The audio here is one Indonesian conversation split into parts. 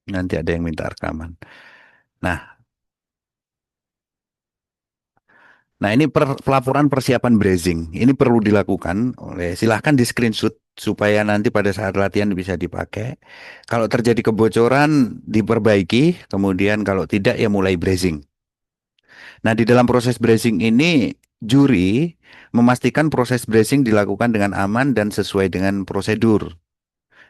Nanti ada yang minta rekaman. Nah, nah, ini pelaporan persiapan bracing. Ini perlu dilakukan oleh silahkan di screenshot supaya nanti pada saat latihan bisa dipakai. Kalau terjadi kebocoran diperbaiki, kemudian kalau tidak ya mulai bracing. Nah, di dalam proses bracing ini juri memastikan proses bracing dilakukan dengan aman dan sesuai dengan prosedur.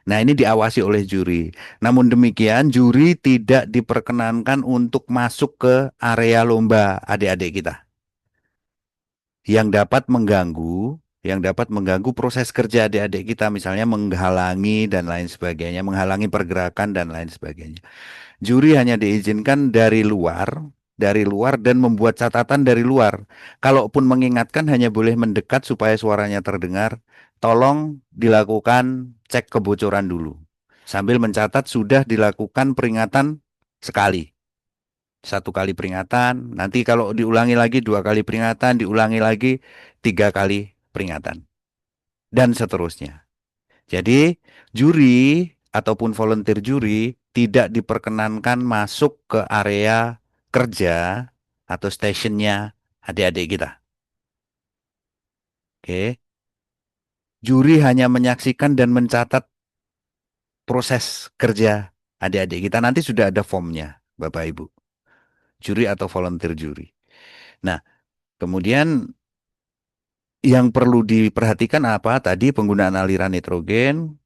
Nah, ini diawasi oleh juri. Namun demikian, juri tidak diperkenankan untuk masuk ke area lomba adik-adik kita yang dapat mengganggu, yang dapat mengganggu proses kerja adik-adik kita, misalnya menghalangi dan lain sebagainya, menghalangi pergerakan dan lain sebagainya. Juri hanya diizinkan dari luar dan membuat catatan dari luar. Kalaupun mengingatkan hanya boleh mendekat supaya suaranya terdengar. Tolong dilakukan cek kebocoran dulu. Sambil mencatat sudah dilakukan peringatan sekali. Satu kali peringatan, nanti kalau diulangi lagi dua kali peringatan, diulangi lagi tiga kali peringatan, dan seterusnya. Jadi, juri ataupun volunteer juri tidak diperkenankan masuk ke area kerja atau stationnya adik-adik kita. Oke. Juri hanya menyaksikan dan mencatat proses kerja adik-adik kita. Nanti sudah ada formnya, Bapak Ibu. Juri atau volunteer juri. Nah, kemudian yang perlu diperhatikan apa? Tadi penggunaan aliran nitrogen,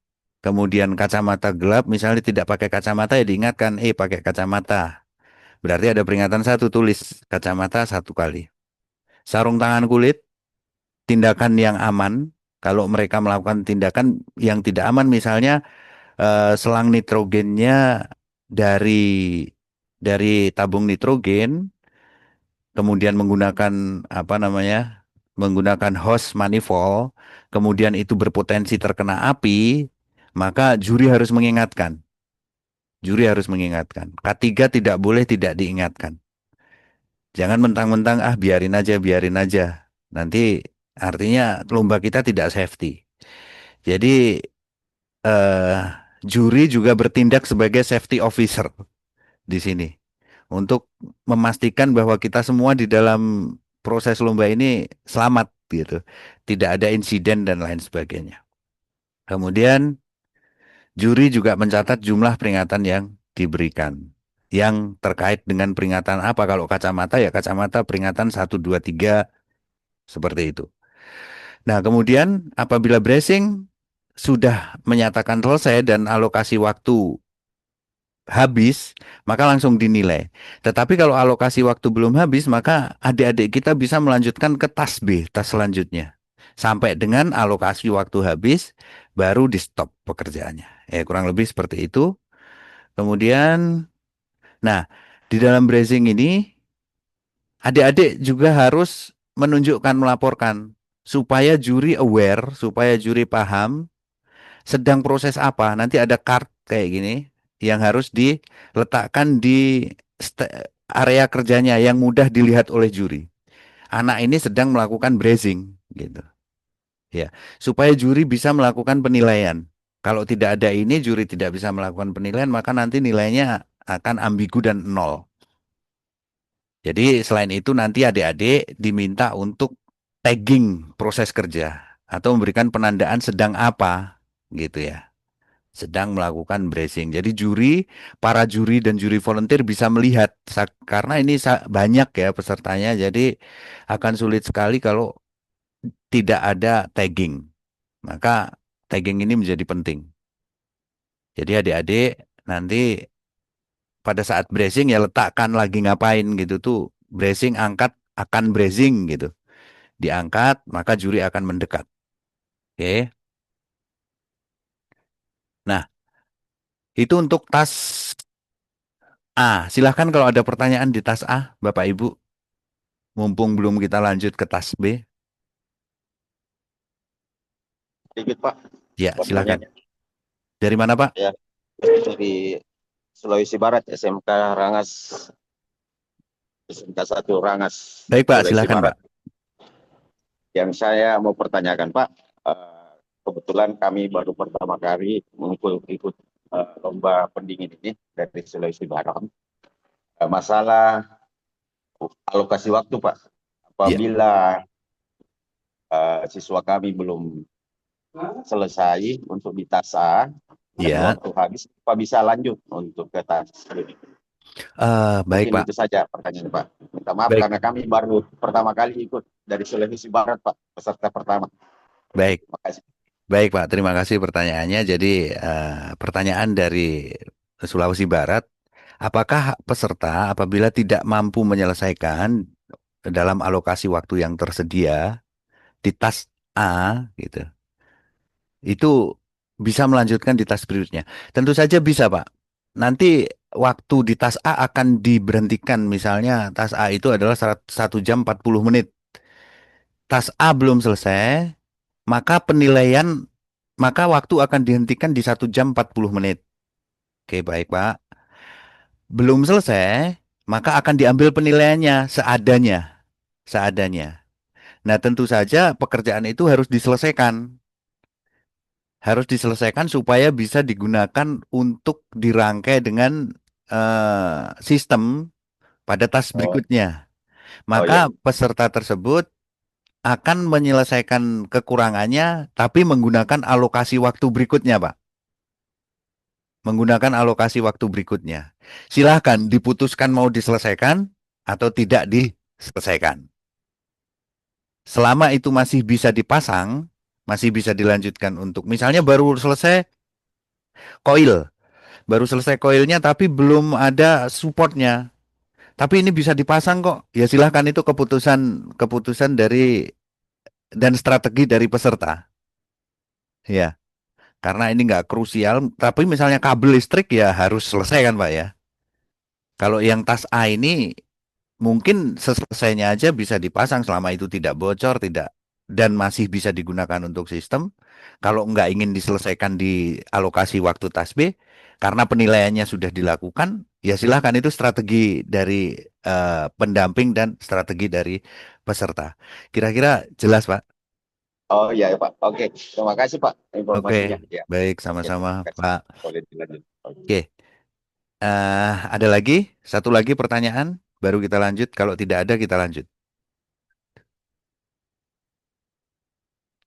kemudian kacamata gelap, misalnya tidak pakai kacamata ya diingatkan, pakai kacamata. Berarti ada peringatan satu, tulis kacamata satu kali. Sarung tangan kulit, tindakan yang aman. Kalau mereka melakukan tindakan yang tidak aman, misalnya selang nitrogennya dari tabung nitrogen, kemudian menggunakan apa namanya, menggunakan hose manifold, kemudian itu berpotensi terkena api, maka juri harus mengingatkan. Juri harus mengingatkan. K3 tidak boleh tidak diingatkan. Jangan mentang-mentang biarin aja, biarin aja. Nanti artinya lomba kita tidak safety. Jadi eh, juri juga bertindak sebagai safety officer di sini untuk memastikan bahwa kita semua di dalam proses lomba ini selamat gitu. Tidak ada insiden dan lain sebagainya. Kemudian juri juga mencatat jumlah peringatan yang diberikan. Yang terkait dengan peringatan apa? Kalau kacamata ya kacamata peringatan satu 2 3 seperti itu. Nah, kemudian apabila bracing sudah menyatakan selesai dan alokasi waktu habis, maka langsung dinilai. Tetapi kalau alokasi waktu belum habis, maka adik-adik kita bisa melanjutkan ke tas B, tas selanjutnya. Sampai dengan alokasi waktu habis, baru di stop pekerjaannya. Kurang lebih seperti itu. Kemudian, nah, di dalam bracing ini, adik-adik juga harus menunjukkan, melaporkan, supaya juri aware, supaya juri paham sedang proses apa. Nanti ada card kayak gini yang harus diletakkan di area kerjanya yang mudah dilihat oleh juri. Anak ini sedang melakukan bracing gitu. Ya, supaya juri bisa melakukan penilaian. Kalau tidak ada ini, juri tidak bisa melakukan penilaian, maka nanti nilainya akan ambigu dan nol. Jadi selain itu nanti adik-adik diminta untuk tagging proses kerja atau memberikan penandaan sedang apa gitu ya. Sedang melakukan bracing. Jadi para juri dan juri volunteer bisa melihat karena ini banyak ya pesertanya, jadi akan sulit sekali kalau tidak ada tagging. Maka tagging ini menjadi penting. Jadi adik-adik nanti pada saat bracing ya letakkan lagi ngapain gitu tuh. Bracing angkat akan bracing gitu. Diangkat maka juri akan mendekat. Oke. Nah, itu untuk tas A. Silahkan kalau ada pertanyaan di tas A, Bapak Ibu. Mumpung belum kita lanjut ke tas B. Sedikit Pak, Ya, silakan. pertanyaannya. Dari mana, Pak? Ya, dari Sulawesi Barat, SMK Rangas, SMK 1 Rangas, Baik, Pak, Sulawesi silakan, Pak. Barat. Yang saya mau pertanyakan Pak, kebetulan kami baru pertama kali ikut lomba pendingin ini dari Sulawesi Barat. Masalah alokasi waktu, Pak. Ya, Apabila siswa kami belum selesai untuk di tas A dan ya. waktu habis, Pak bisa lanjut untuk ke tas B. Baik Mungkin Pak. itu saja pertanyaan Pak. Minta maaf Baik, karena kami baru pertama kali ikut dari Sulawesi Barat, Pak, peserta pertama. baik, Terima kasih. baik Pak. Terima kasih pertanyaannya. Jadi pertanyaan dari Sulawesi Barat, apakah peserta apabila tidak mampu menyelesaikan dalam alokasi waktu yang tersedia di tas A gitu, itu bisa melanjutkan di tas berikutnya? Tentu saja bisa, Pak. Nanti waktu di tas A akan diberhentikan. Misalnya tas A itu adalah 1 jam 40 menit. Tas A belum selesai, maka maka waktu akan dihentikan di 1 jam 40 menit. Oke, baik, Pak. Belum selesai, maka akan diambil penilaiannya seadanya. Nah, tentu saja pekerjaan itu harus diselesaikan supaya bisa digunakan untuk dirangkai dengan sistem pada tas Oh, berikutnya. oh ya. Maka peserta tersebut akan menyelesaikan kekurangannya, tapi menggunakan alokasi waktu berikutnya, Pak. Menggunakan alokasi waktu berikutnya. Silahkan diputuskan mau diselesaikan atau tidak diselesaikan. Selama itu masih bisa dipasang, masih bisa dilanjutkan untuk misalnya koil, baru selesai koilnya tapi belum ada supportnya. Tapi ini bisa dipasang kok. Ya silahkan itu keputusan keputusan dari dan strategi dari peserta. Ya, karena ini nggak krusial. Tapi misalnya kabel listrik ya harus selesai kan Pak ya. Kalau yang tas A ini mungkin selesainya aja bisa dipasang selama itu tidak bocor, tidak dan masih bisa digunakan untuk sistem. Kalau nggak ingin diselesaikan di alokasi waktu tas B, karena penilaiannya sudah dilakukan, ya silahkan itu strategi dari pendamping dan strategi dari peserta. Kira-kira jelas, Pak? Oh iya ya, Pak. Oke, terima kasih Pak Oke, informasinya. Ya, baik oke, sama-sama, terima kasih. Pak. Boleh dilanjut. Oke. Oke, ada lagi? Satu lagi pertanyaan, baru kita lanjut. Kalau tidak ada, kita lanjut.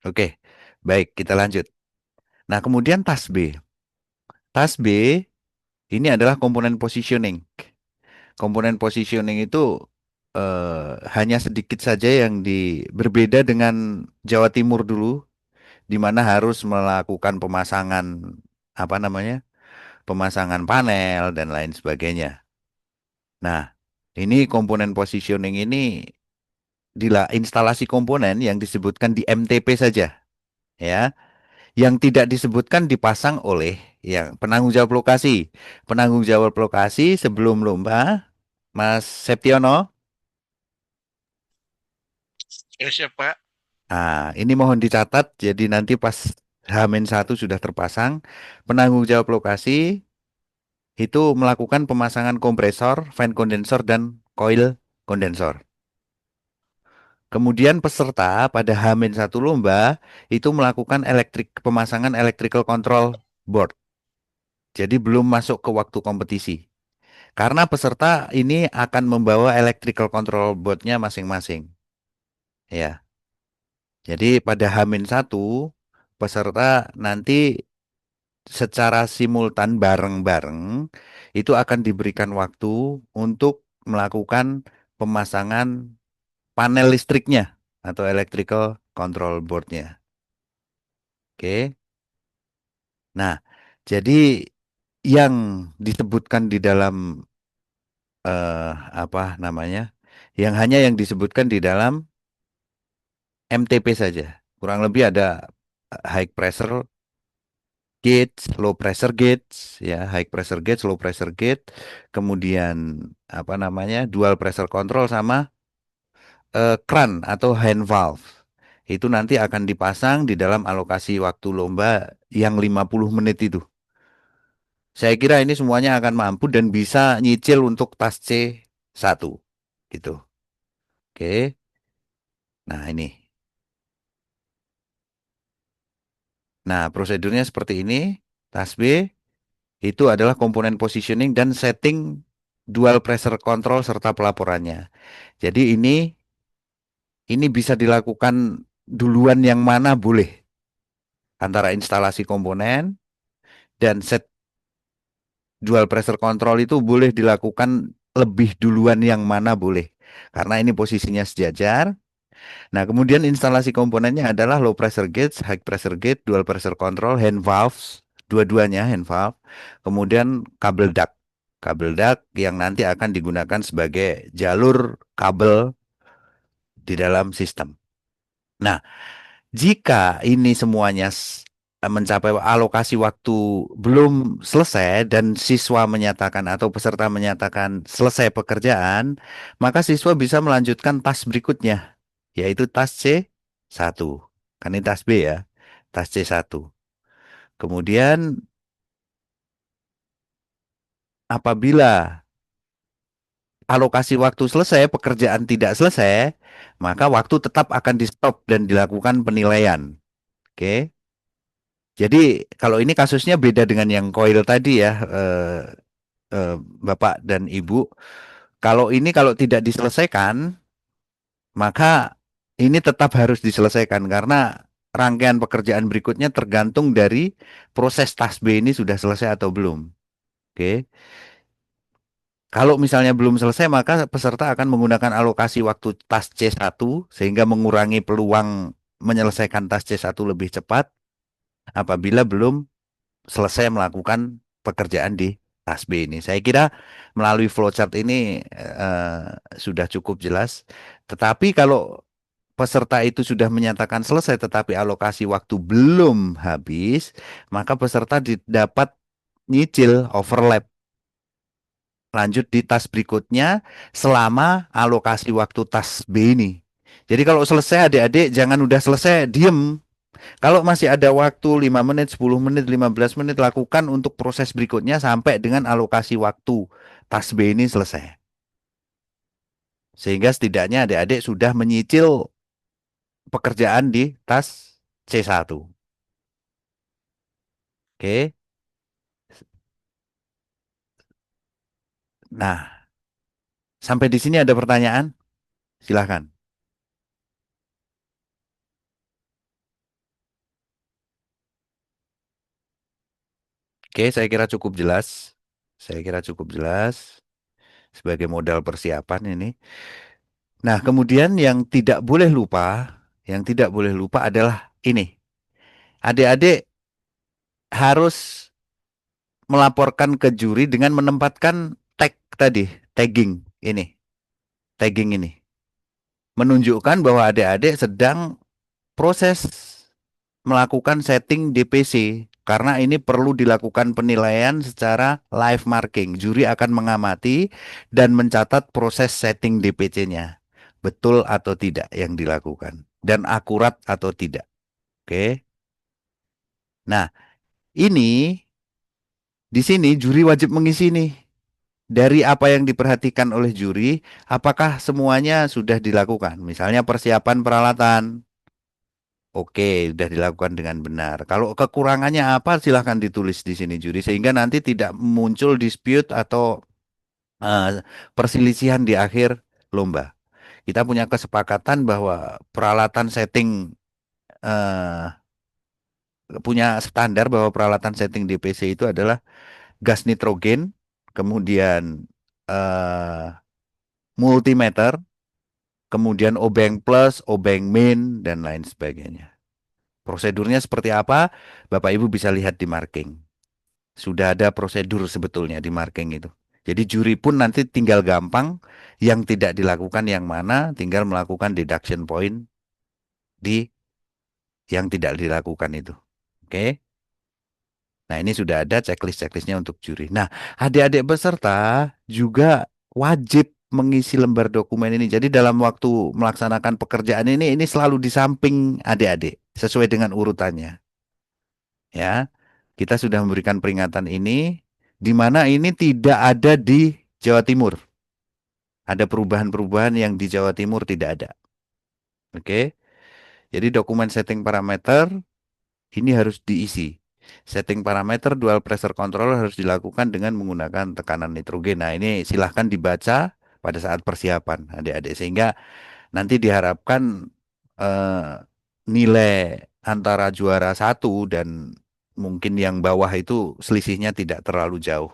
Oke, baik, kita lanjut. Nah, kemudian tas B. Tas B ini adalah komponen positioning. Komponen positioning itu hanya sedikit saja yang berbeda dengan Jawa Timur dulu, di mana harus melakukan pemasangan apa namanya, pemasangan panel dan lain sebagainya. Nah, ini komponen positioning ini instalasi komponen yang disebutkan di MTP saja, ya. Yang tidak disebutkan dipasang oleh yang penanggung jawab lokasi. Penanggung jawab lokasi sebelum lomba, Mas Septiono. Ya siap Pak. Ini mohon dicatat. Jadi nanti pas H-1 sudah terpasang, penanggung jawab lokasi itu melakukan pemasangan kompresor, fan kondensor, dan coil kondensor. Kemudian peserta pada H-1 lomba itu melakukan pemasangan electrical control board. Jadi belum masuk ke waktu kompetisi. Karena peserta ini akan membawa electrical control board-nya masing-masing. Ya. Jadi pada H-1 peserta nanti secara simultan bareng-bareng itu akan diberikan waktu untuk melakukan pemasangan panel listriknya atau electrical control board-nya. Oke. Nah, jadi yang disebutkan di dalam apa namanya? Yang disebutkan di dalam MTP saja. Kurang lebih ada high pressure gauge, low pressure gauge, ya, high pressure gauge, low pressure gauge, kemudian apa namanya, dual pressure control sama kran atau hand valve. Itu nanti akan dipasang di dalam alokasi waktu lomba yang 50 menit itu. Saya kira ini semuanya akan mampu dan bisa nyicil untuk tas C1 gitu. Oke. Nah, ini. Nah, prosedurnya seperti ini. Tas B itu adalah komponen positioning dan setting dual pressure control serta pelaporannya. Jadi ini bisa dilakukan duluan yang mana boleh antara instalasi komponen dan set dual pressure control itu boleh dilakukan lebih duluan yang mana boleh. Karena ini posisinya sejajar. Nah, kemudian instalasi komponennya adalah low pressure gauge, high pressure gauge, dual pressure control, hand valves, dua-duanya hand valve. Kemudian kabel duct. Kabel duct yang nanti akan digunakan sebagai jalur kabel di dalam sistem. Nah, jika ini semuanya mencapai alokasi waktu belum selesai dan siswa menyatakan atau peserta menyatakan selesai pekerjaan, maka siswa bisa melanjutkan tas berikutnya, yaitu tas C1. Kan ini tas B ya, tas C1. Kemudian apabila alokasi waktu selesai, pekerjaan tidak selesai, maka waktu tetap akan di stop dan dilakukan penilaian. Oke. Jadi kalau ini kasusnya beda dengan yang koil tadi ya, Bapak dan Ibu. Kalau tidak diselesaikan, maka ini tetap harus diselesaikan karena rangkaian pekerjaan berikutnya tergantung dari proses tas B ini sudah selesai atau belum. Oke. Kalau misalnya belum selesai, maka peserta akan menggunakan alokasi waktu tas C1 sehingga mengurangi peluang menyelesaikan tas C1 lebih cepat apabila belum selesai melakukan pekerjaan di tas B ini. Saya kira melalui flowchart ini sudah cukup jelas. Tetapi kalau peserta itu sudah menyatakan selesai tetapi alokasi waktu belum habis, maka peserta dapat nyicil overlap lanjut di tas berikutnya selama alokasi waktu tas B ini. Jadi kalau selesai adik-adik jangan udah selesai diem. Kalau masih ada waktu 5 menit, 10 menit, 15 menit, lakukan untuk proses berikutnya sampai dengan alokasi waktu tas B ini selesai. Sehingga setidaknya adik-adik sudah menyicil pekerjaan di tas C1. Oke. Nah, sampai di sini ada pertanyaan? Silahkan. Oke, saya kira cukup jelas. Saya kira cukup jelas sebagai modal persiapan ini. Nah, kemudian yang tidak boleh lupa adalah ini. Adik-adik harus melaporkan ke juri dengan menempatkan tagging ini, tagging ini. Menunjukkan bahwa adik-adik sedang proses melakukan setting DPC karena ini perlu dilakukan penilaian secara live marking. Juri akan mengamati dan mencatat proses setting DPC-nya. Betul atau tidak yang dilakukan dan akurat atau tidak. Oke. Nah, ini di sini juri wajib mengisi nih. Dari apa yang diperhatikan oleh juri, apakah semuanya sudah dilakukan? Misalnya persiapan peralatan. Oke, sudah dilakukan dengan benar. Kalau kekurangannya apa, silahkan ditulis di sini juri, sehingga nanti tidak muncul dispute atau eh, perselisihan di akhir lomba. Kita punya kesepakatan bahwa peralatan setting eh, punya standar bahwa peralatan setting DPC itu adalah gas nitrogen, kemudian eh, multimeter, kemudian obeng plus, obeng min, dan lain sebagainya. Prosedurnya seperti apa? Bapak Ibu bisa lihat di marking. Sudah ada prosedur sebetulnya di marking itu. Jadi juri pun nanti tinggal gampang yang tidak dilakukan yang mana, tinggal melakukan deduction point di yang tidak dilakukan itu. Oke. Nah, ini sudah ada checklist-checklistnya untuk juri. Nah, adik-adik peserta juga wajib mengisi lembar dokumen ini. Jadi dalam waktu melaksanakan pekerjaan ini selalu di samping adik-adik sesuai dengan urutannya. Ya, kita sudah memberikan peringatan ini, di mana ini tidak ada di Jawa Timur. Ada perubahan-perubahan yang di Jawa Timur tidak ada. Oke, jadi dokumen setting parameter ini harus diisi. Setting parameter dual pressure controller harus dilakukan dengan menggunakan tekanan nitrogen. Nah, ini silahkan dibaca pada saat persiapan, adik-adik. Sehingga nanti diharapkan eh, nilai antara juara satu dan mungkin yang bawah itu selisihnya tidak terlalu jauh.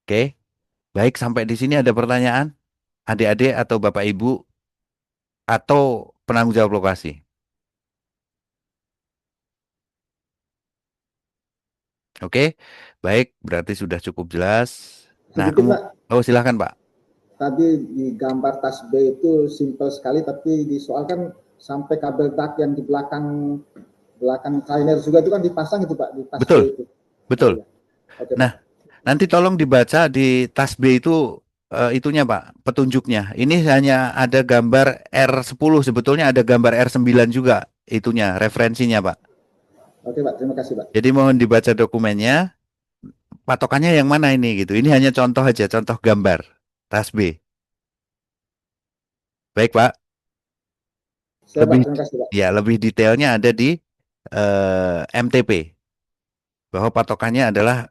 Oke, baik sampai di sini ada pertanyaan, adik-adik atau bapak ibu atau penanggung jawab lokasi. Oke, baik berarti sudah cukup jelas. Nah, Sedikit Pak, oh silahkan Pak. tadi di gambar tas B itu simpel sekali, tapi di soal kan sampai kabel duct yang di belakang belakang trainer juga itu kan dipasang itu Pak, di tas B Betul, itu. betul. Oh, iya. Oke Nah, Pak. nanti tolong dibaca di tas B itu itunya Pak, petunjuknya. Ini hanya ada gambar R10, sebetulnya ada gambar R9 juga itunya, referensinya Pak. Oke Pak, terima kasih Pak. Jadi mohon dibaca dokumennya, patokannya yang mana ini gitu. Ini hanya contoh aja, contoh gambar tas B. Baik Pak, Saya Pak, lebih terima kasih Pak. ya lebih detailnya ada di MTP bahwa patokannya adalah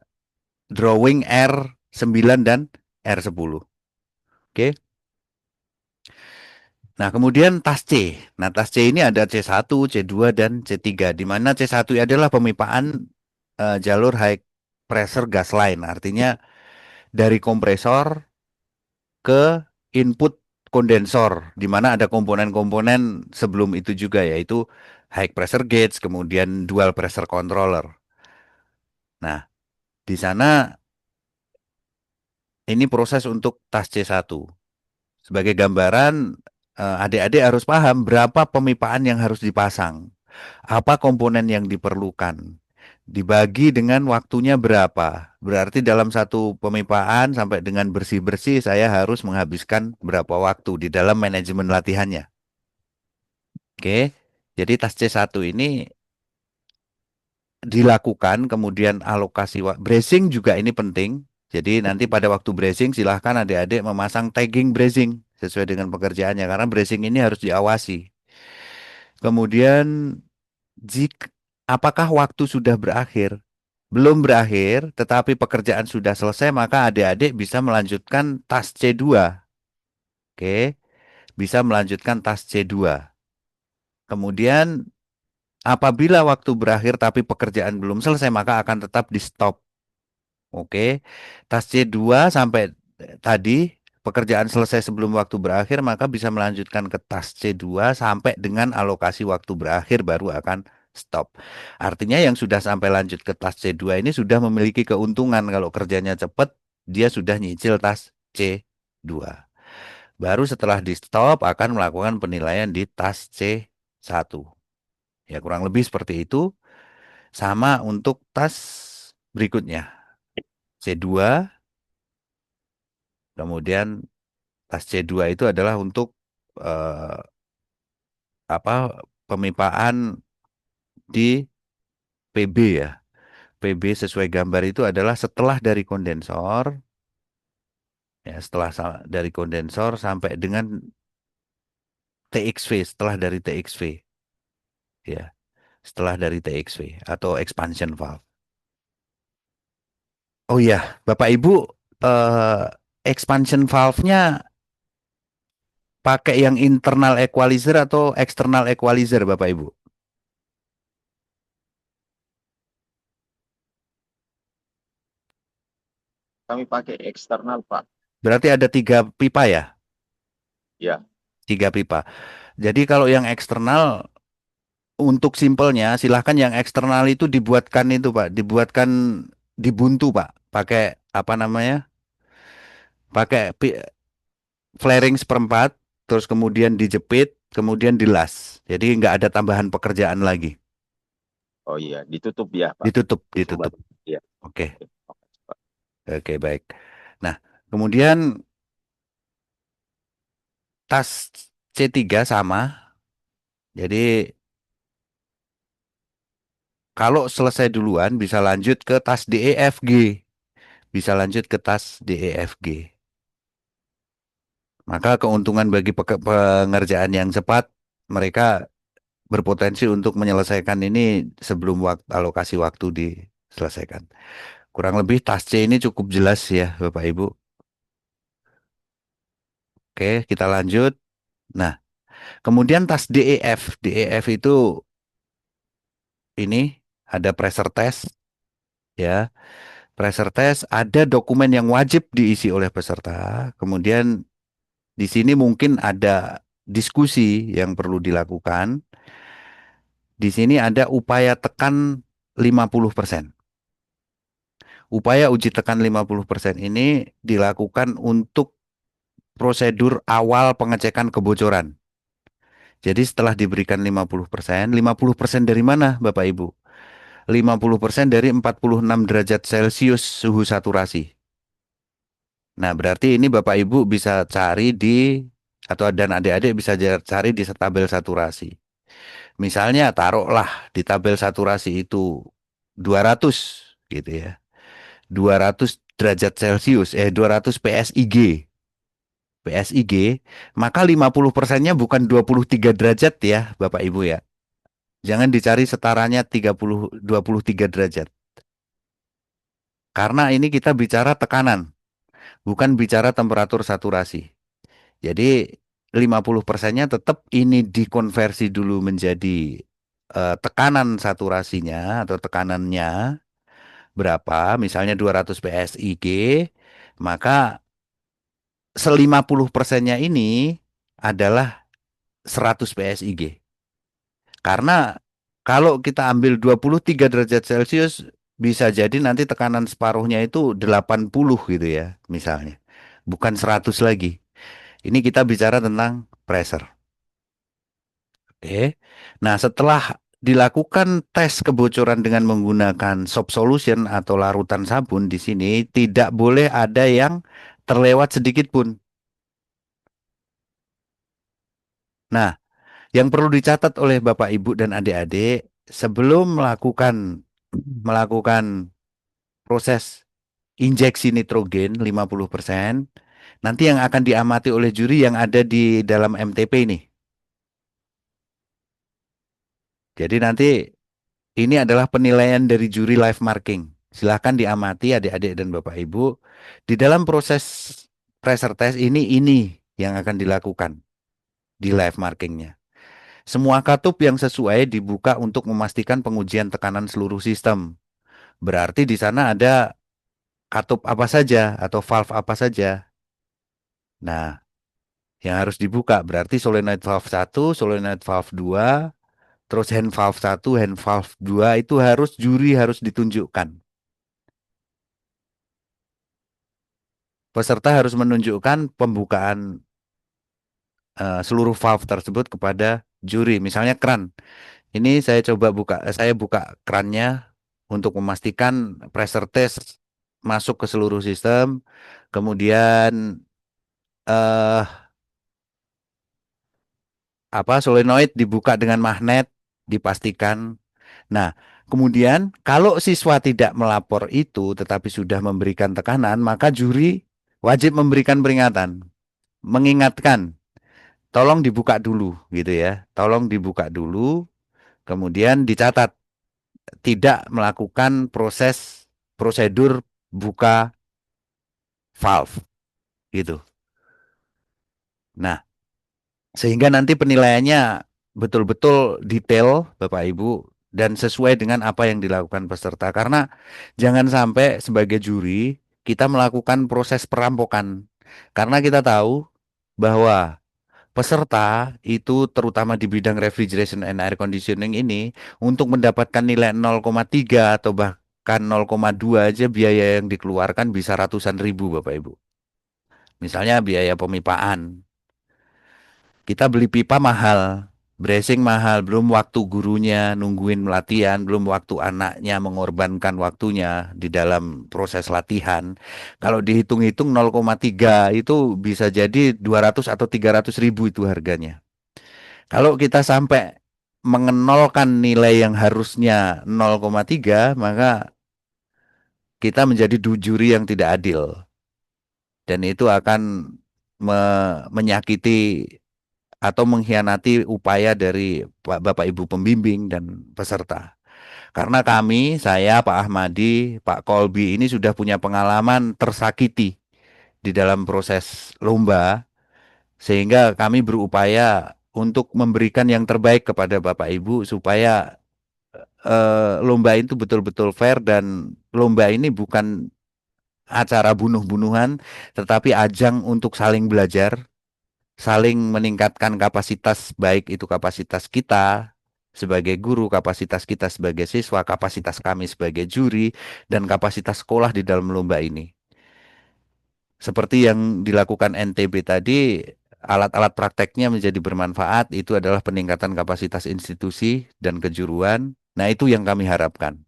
drawing R9 dan R10. Oke. Nah, kemudian tas C. Nah, tas C ini ada C1, C2, dan C3. Di mana C1 adalah pemipaan jalur high pressure gas line. Artinya dari kompresor ke input kondensor. Di mana ada komponen-komponen sebelum itu juga, yaitu high pressure gauge, kemudian dual pressure controller. Nah, di sana ini proses untuk tas C1. Sebagai gambaran, adik-adik harus paham berapa pemipaan yang harus dipasang. Apa komponen yang diperlukan? Dibagi dengan waktunya berapa? Berarti dalam satu pemipaan sampai dengan bersih-bersih saya harus menghabiskan berapa waktu di dalam manajemen latihannya. Oke. Jadi tas C1 ini dilakukan kemudian alokasi bracing juga ini penting. Jadi nanti pada waktu bracing silahkan adik-adik memasang tagging bracing sesuai dengan pekerjaannya karena bracing ini harus diawasi. Kemudian apakah waktu sudah berakhir? Belum berakhir, tetapi pekerjaan sudah selesai, maka adik-adik bisa melanjutkan tas C2. Oke, bisa melanjutkan tas C2. Kemudian apabila waktu berakhir tapi pekerjaan belum selesai, maka akan tetap di stop. Oke, tas C2 sampai tadi pekerjaan selesai sebelum waktu berakhir, maka bisa melanjutkan ke tas C2 sampai dengan alokasi waktu berakhir baru akan stop. Artinya yang sudah sampai lanjut ke tas C2 ini sudah memiliki keuntungan kalau kerjanya cepat, dia sudah nyicil tas C2. Baru setelah di stop akan melakukan penilaian di tas C1. Ya kurang lebih seperti itu. Sama untuk tas berikutnya. C2, kemudian tas C2 itu adalah untuk eh, apa pemipaan di PB ya. PB sesuai gambar itu adalah setelah dari kondensor ya, setelah dari kondensor sampai dengan TXV, setelah dari TXV ya, setelah dari TXV atau expansion valve. Oh iya, Bapak Ibu eh expansion valve-nya pakai yang internal equalizer atau external equalizer Bapak Ibu? Kami pakai eksternal, Pak. Berarti ada 3 pipa ya? Ya, 3 pipa. Jadi kalau yang eksternal untuk simpelnya silahkan yang eksternal itu dibuatkan itu Pak, dibuatkan dibuntu Pak, pakai apa namanya? Pakai flaring seperempat, terus kemudian dijepit, kemudian dilas. Jadi nggak ada tambahan pekerjaan lagi. oh iya, ditutup ya, Pak. Ditutup, Disumbat. ditutup. Iya. Oke, Oke. Pak. oke baik. Nah, kemudian tas C3 sama. Jadi kalau selesai duluan bisa lanjut ke tas DEFG. Bisa lanjut ke tas DEFG. Maka keuntungan bagi pengerjaan yang cepat, mereka berpotensi untuk menyelesaikan ini sebelum alokasi waktu diselesaikan. Kurang lebih tas C ini cukup jelas ya, Bapak Ibu. Oke, kita lanjut. Nah, kemudian tas DEF. DEF itu ini ada pressure test ya. Pressure test ada dokumen yang wajib diisi oleh peserta. Kemudian di sini mungkin ada diskusi yang perlu dilakukan. Di sini ada upaya tekan 50%. Upaya uji tekan 50% ini dilakukan untuk prosedur awal pengecekan kebocoran. Jadi setelah diberikan 50% dari mana Bapak Ibu? 50% dari 46 derajat Celcius suhu saturasi. Nah, berarti ini Bapak Ibu bisa cari atau dan adik-adik bisa cari di tabel saturasi. Misalnya taruhlah di tabel saturasi itu 200 gitu ya. 200 derajat Celcius, 200 PSIG. PSIG, maka 50%-nya bukan 23 derajat ya, Bapak Ibu ya. Jangan dicari setaranya 23 derajat. Karena ini kita bicara tekanan, bukan bicara temperatur saturasi. Jadi 50%-nya tetap ini dikonversi dulu menjadi tekanan saturasinya atau tekanannya berapa, misalnya 200 PSIG, maka 50%-nya ini adalah 100 PSIG. Karena kalau kita ambil 23 derajat Celcius, bisa jadi nanti tekanan separuhnya itu 80 gitu ya, misalnya. Bukan 100 lagi. Ini kita bicara tentang pressure. Oke. Nah, setelah dilakukan tes kebocoran dengan menggunakan soap solution atau larutan sabun di sini, tidak boleh ada yang terlewat sedikit pun. Nah, yang perlu dicatat oleh Bapak Ibu dan adik-adik sebelum melakukan proses injeksi nitrogen 50%, nanti yang akan diamati oleh juri yang ada di dalam MTP ini. Jadi nanti ini adalah penilaian dari juri live marking. Silahkan diamati adik-adik dan Bapak Ibu. Di dalam proses pressure test ini yang akan dilakukan di live markingnya. Semua katup yang sesuai dibuka untuk memastikan pengujian tekanan seluruh sistem. Berarti di sana ada katup apa saja atau valve apa saja. Nah, yang harus dibuka berarti solenoid valve 1, solenoid valve 2, terus hand valve 1, hand valve 2 itu juri harus ditunjukkan. Peserta harus menunjukkan pembukaan seluruh valve tersebut kepada juri. Misalnya kran. Ini saya buka krannya untuk memastikan pressure test masuk ke seluruh sistem. Kemudian eh solenoid dibuka dengan magnet, dipastikan. Nah, kemudian kalau siswa tidak melapor itu tetapi sudah memberikan tekanan, maka juri wajib memberikan peringatan, mengingatkan, tolong dibuka dulu gitu ya. Tolong dibuka dulu, kemudian dicatat tidak melakukan prosedur buka valve gitu. Nah, sehingga nanti penilaiannya betul-betul detail Bapak Ibu dan sesuai dengan apa yang dilakukan peserta. Karena jangan sampai sebagai juri kita melakukan proses perampokan. Karena kita tahu bahwa peserta itu terutama di bidang refrigeration and air conditioning ini untuk mendapatkan nilai 0,3 atau bahkan 0,2 aja biaya yang dikeluarkan bisa ratusan ribu Bapak Ibu. Misalnya biaya pemipaan. Kita beli pipa mahal, bracing mahal, belum waktu gurunya nungguin latihan, belum waktu anaknya mengorbankan waktunya di dalam proses latihan. Kalau dihitung-hitung 0,3 itu bisa jadi 200 atau 300 ribu itu harganya. Kalau kita sampai mengenolkan nilai yang harusnya 0,3, maka kita menjadi juri yang tidak adil. Dan itu akan menyakiti atau mengkhianati upaya dari Bapak Ibu pembimbing dan peserta. Karena kami, saya, Pak Ahmadi, Pak Kolbi ini sudah punya pengalaman tersakiti di dalam proses lomba, sehingga kami berupaya untuk memberikan yang terbaik kepada Bapak Ibu supaya lomba itu betul-betul fair dan lomba ini bukan acara bunuh-bunuhan, tetapi ajang untuk saling belajar, saling meningkatkan kapasitas, baik itu kapasitas kita sebagai guru, kapasitas kita sebagai siswa, kapasitas kami sebagai juri, dan kapasitas sekolah di dalam lomba ini. Seperti yang dilakukan NTB tadi, alat-alat prakteknya menjadi bermanfaat, itu adalah peningkatan kapasitas institusi dan kejuruan. Nah, itu yang kami harapkan.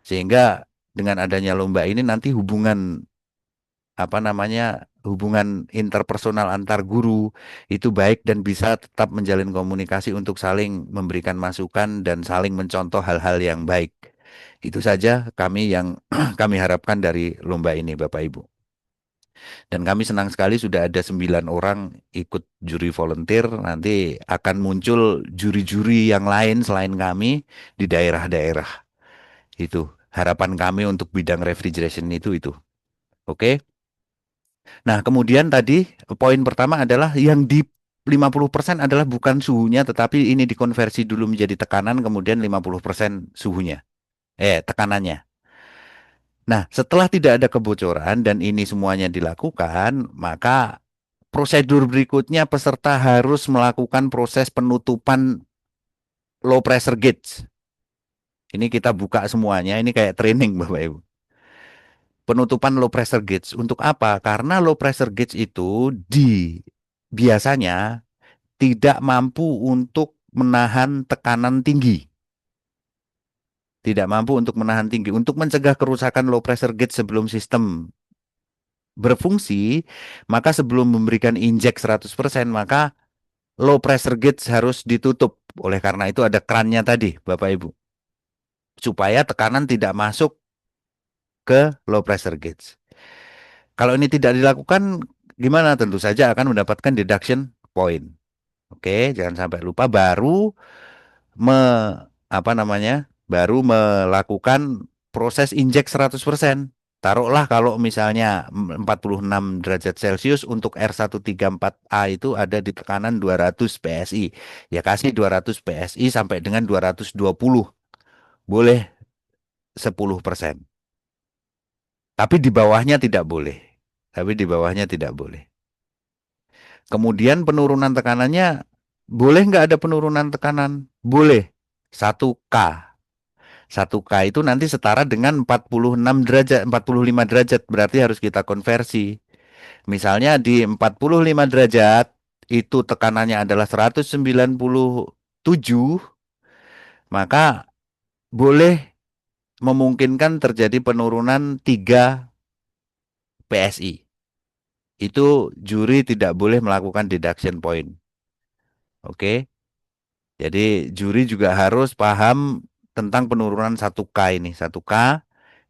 Sehingga dengan adanya lomba ini nanti hubungan hubungan interpersonal antar guru itu baik dan bisa tetap menjalin komunikasi untuk saling memberikan masukan dan saling mencontoh hal-hal yang baik. Itu saja kami yang kami harapkan dari lomba ini, Bapak Ibu. Dan kami senang sekali sudah ada 9 orang ikut juri volunteer. Nanti akan muncul juri-juri yang lain selain kami di daerah-daerah. Itu harapan kami untuk bidang refrigeration itu. Oke. Nah, kemudian tadi poin pertama adalah yang di 50% adalah bukan suhunya, tetapi ini dikonversi dulu menjadi tekanan, kemudian 50% suhunya. Tekanannya. Nah, setelah tidak ada kebocoran dan ini semuanya dilakukan, maka prosedur berikutnya peserta harus melakukan proses penutupan low pressure gauge. Ini kita buka semuanya, ini kayak training Bapak Ibu. Penutupan low pressure gauge. Untuk apa? Karena low pressure gauge itu biasanya tidak mampu untuk menahan tekanan tinggi. Tidak mampu untuk menahan tinggi. Untuk mencegah kerusakan low pressure gauge sebelum sistem berfungsi, maka sebelum memberikan injek 100%, maka low pressure gauge harus ditutup. Oleh karena itu ada krannya tadi, Bapak Ibu. Supaya tekanan tidak masuk ke low pressure gauge. Kalau ini tidak dilakukan, gimana? Tentu saja akan mendapatkan deduction point. Oke, jangan sampai lupa me, baru melakukan proses injek 100%. Taruhlah kalau misalnya 46 derajat Celcius untuk R134A itu ada di tekanan 200 PSI. Ya kasih 200 PSI sampai dengan 220. Boleh 10%. Tapi di bawahnya tidak boleh. Tapi di bawahnya tidak boleh. Kemudian penurunan tekanannya, boleh nggak ada penurunan tekanan? Boleh. 1K. 1K itu nanti setara dengan 46 derajat, 45 derajat. Berarti harus kita konversi. Misalnya di 45 derajat, itu tekanannya adalah 197, maka boleh memungkinkan terjadi penurunan 3 PSI. Itu juri tidak boleh melakukan deduction point. Oke. Jadi juri juga harus paham tentang penurunan 1K ini. 1K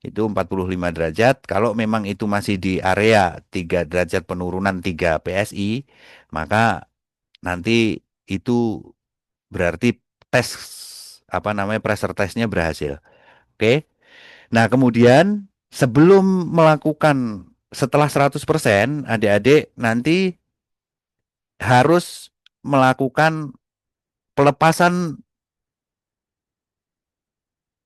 itu 45 derajat. Kalau memang itu masih di area 3 derajat penurunan 3 PSI, maka nanti itu berarti tes pressure testnya berhasil. Oke. Nah, kemudian setelah 100%, adik-adik nanti harus melakukan pelepasan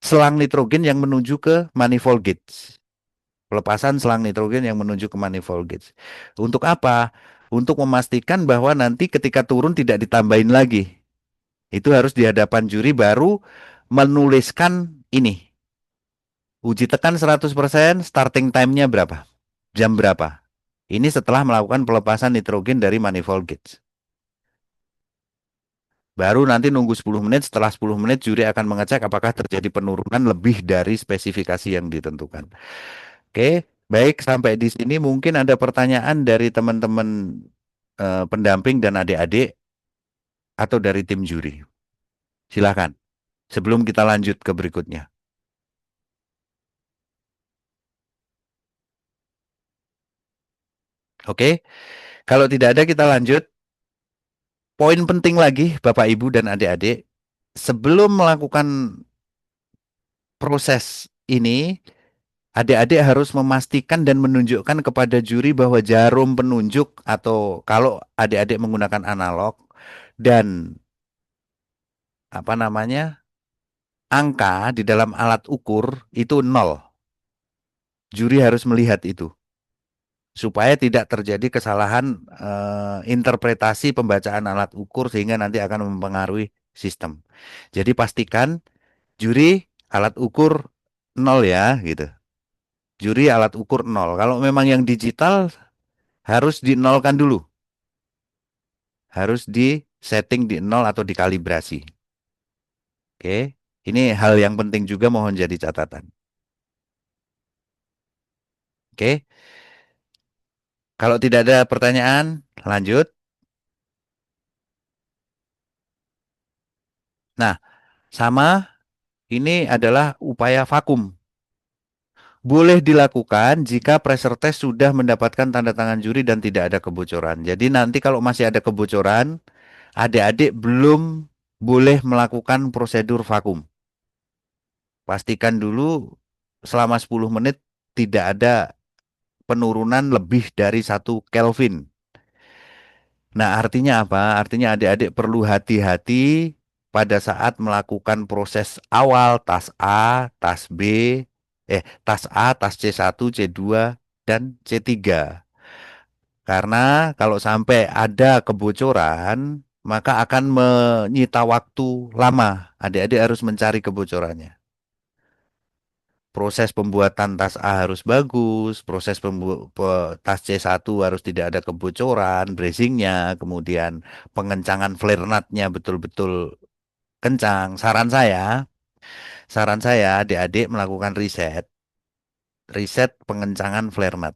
selang nitrogen yang menuju ke manifold gauge. Pelepasan selang nitrogen yang menuju ke manifold gauge. Untuk apa? Untuk memastikan bahwa nanti ketika turun tidak ditambahin lagi. Itu harus di hadapan juri baru menuliskan ini. Uji tekan 100%, starting time-nya berapa? Jam berapa? Ini setelah melakukan pelepasan nitrogen dari manifold gauge. Baru nanti nunggu 10 menit, setelah 10 menit juri akan mengecek apakah terjadi penurunan lebih dari spesifikasi yang ditentukan. Oke, baik sampai di sini mungkin ada pertanyaan dari teman-teman pendamping dan adik-adik atau dari tim juri. Silakan. Sebelum kita lanjut ke berikutnya. Oke, kalau tidak ada kita lanjut. Poin penting lagi, Bapak, Ibu, dan adik-adik, sebelum melakukan proses ini, adik-adik harus memastikan dan menunjukkan kepada juri bahwa jarum penunjuk atau kalau adik-adik menggunakan analog dan apa namanya angka di dalam alat ukur itu nol. Juri harus melihat itu supaya tidak terjadi kesalahan interpretasi pembacaan alat ukur sehingga nanti akan mempengaruhi sistem. Jadi pastikan juri alat ukur nol ya gitu. Juri alat ukur nol. Kalau memang yang digital harus dinolkan dulu. Harus di setting di nol atau dikalibrasi. Oke. Ini hal yang penting juga mohon jadi catatan. Oke. Kalau tidak ada pertanyaan, lanjut. Nah, sama ini adalah upaya vakum. Boleh dilakukan jika pressure test sudah mendapatkan tanda tangan juri dan tidak ada kebocoran. Jadi nanti kalau masih ada kebocoran, adik-adik belum boleh melakukan prosedur vakum. Pastikan dulu selama 10 menit tidak ada penurunan lebih dari 1 Kelvin. Nah, artinya apa? Artinya adik-adik perlu hati-hati pada saat melakukan proses awal tas A, tas B, tas A, tas C1, C2, dan C3. Karena kalau sampai ada kebocoran, maka akan menyita waktu lama. Adik-adik harus mencari kebocorannya. Proses pembuatan tas A harus bagus, proses tas C1 harus tidak ada kebocoran, bracingnya, kemudian pengencangan flare nut-nya betul-betul kencang. Saran saya adik-adik melakukan riset pengencangan flare nut.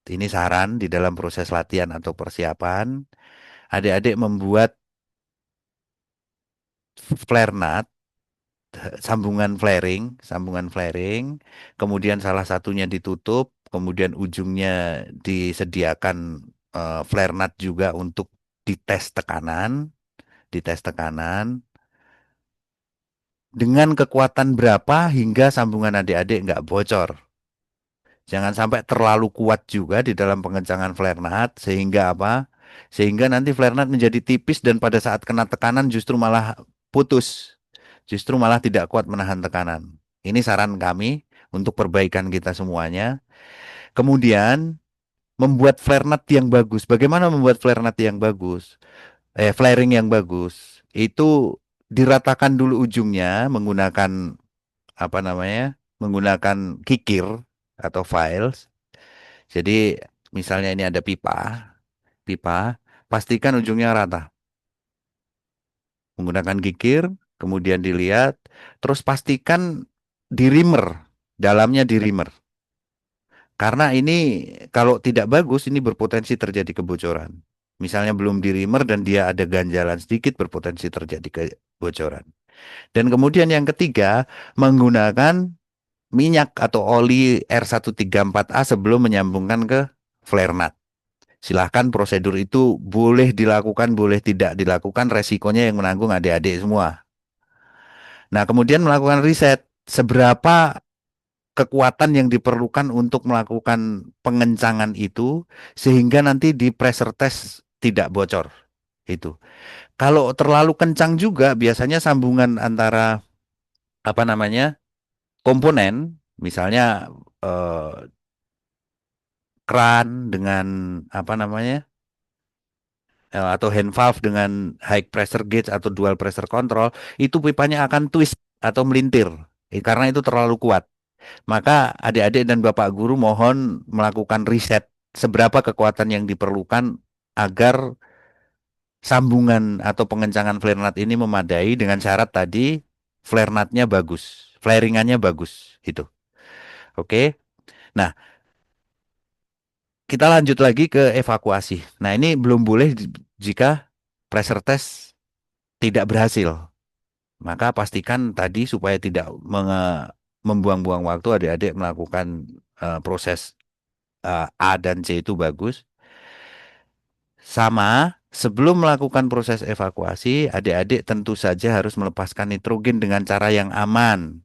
Ini saran di dalam proses latihan atau persiapan, adik-adik membuat flare nut sambungan flaring, kemudian salah satunya ditutup, kemudian ujungnya disediakan flare nut juga untuk dites tekanan, dites tekanan dengan kekuatan berapa hingga sambungan adik-adik nggak bocor. Jangan sampai terlalu kuat juga di dalam pengencangan flare nut sehingga apa? Sehingga nanti flare nut menjadi tipis dan pada saat kena tekanan justru malah putus. Justru malah tidak kuat menahan tekanan. Ini saran kami untuk perbaikan kita semuanya. Kemudian membuat flare nut yang bagus. Bagaimana membuat flare nut yang bagus? Flaring yang bagus. Itu diratakan dulu ujungnya menggunakan apa namanya? Menggunakan kikir atau files. Jadi misalnya ini ada pipa, pastikan ujungnya rata. Menggunakan kikir, kemudian dilihat, terus pastikan di rimmer, dalamnya di rimmer. Karena ini kalau tidak bagus, ini berpotensi terjadi kebocoran. Misalnya belum di rimmer dan dia ada ganjalan sedikit, berpotensi terjadi kebocoran. Dan kemudian yang ketiga, menggunakan minyak atau oli R134A sebelum menyambungkan ke flare nut. Silahkan prosedur itu boleh dilakukan, boleh tidak dilakukan, resikonya yang menanggung adik-adik semua. Nah, kemudian melakukan riset seberapa kekuatan yang diperlukan untuk melakukan pengencangan itu sehingga nanti di pressure test tidak bocor. Itu. Kalau terlalu kencang juga biasanya sambungan antara apa namanya? Komponen, misalnya kran dengan apa namanya? Atau hand valve dengan high pressure gauge atau dual pressure control, itu pipanya akan twist atau melintir. Karena itu terlalu kuat. Maka adik-adik dan Bapak Guru mohon melakukan riset seberapa kekuatan yang diperlukan agar sambungan atau pengencangan flare nut ini memadai dengan syarat tadi flare nutnya bagus, flaringannya bagus. Itu. Oke. Nah, kita lanjut lagi ke evakuasi. Nah, ini belum boleh jika pressure test tidak berhasil. Maka pastikan tadi supaya tidak membuang-buang waktu adik-adik melakukan proses A dan C itu bagus. Sama Sebelum melakukan proses evakuasi, adik-adik tentu saja harus melepaskan nitrogen dengan cara yang aman.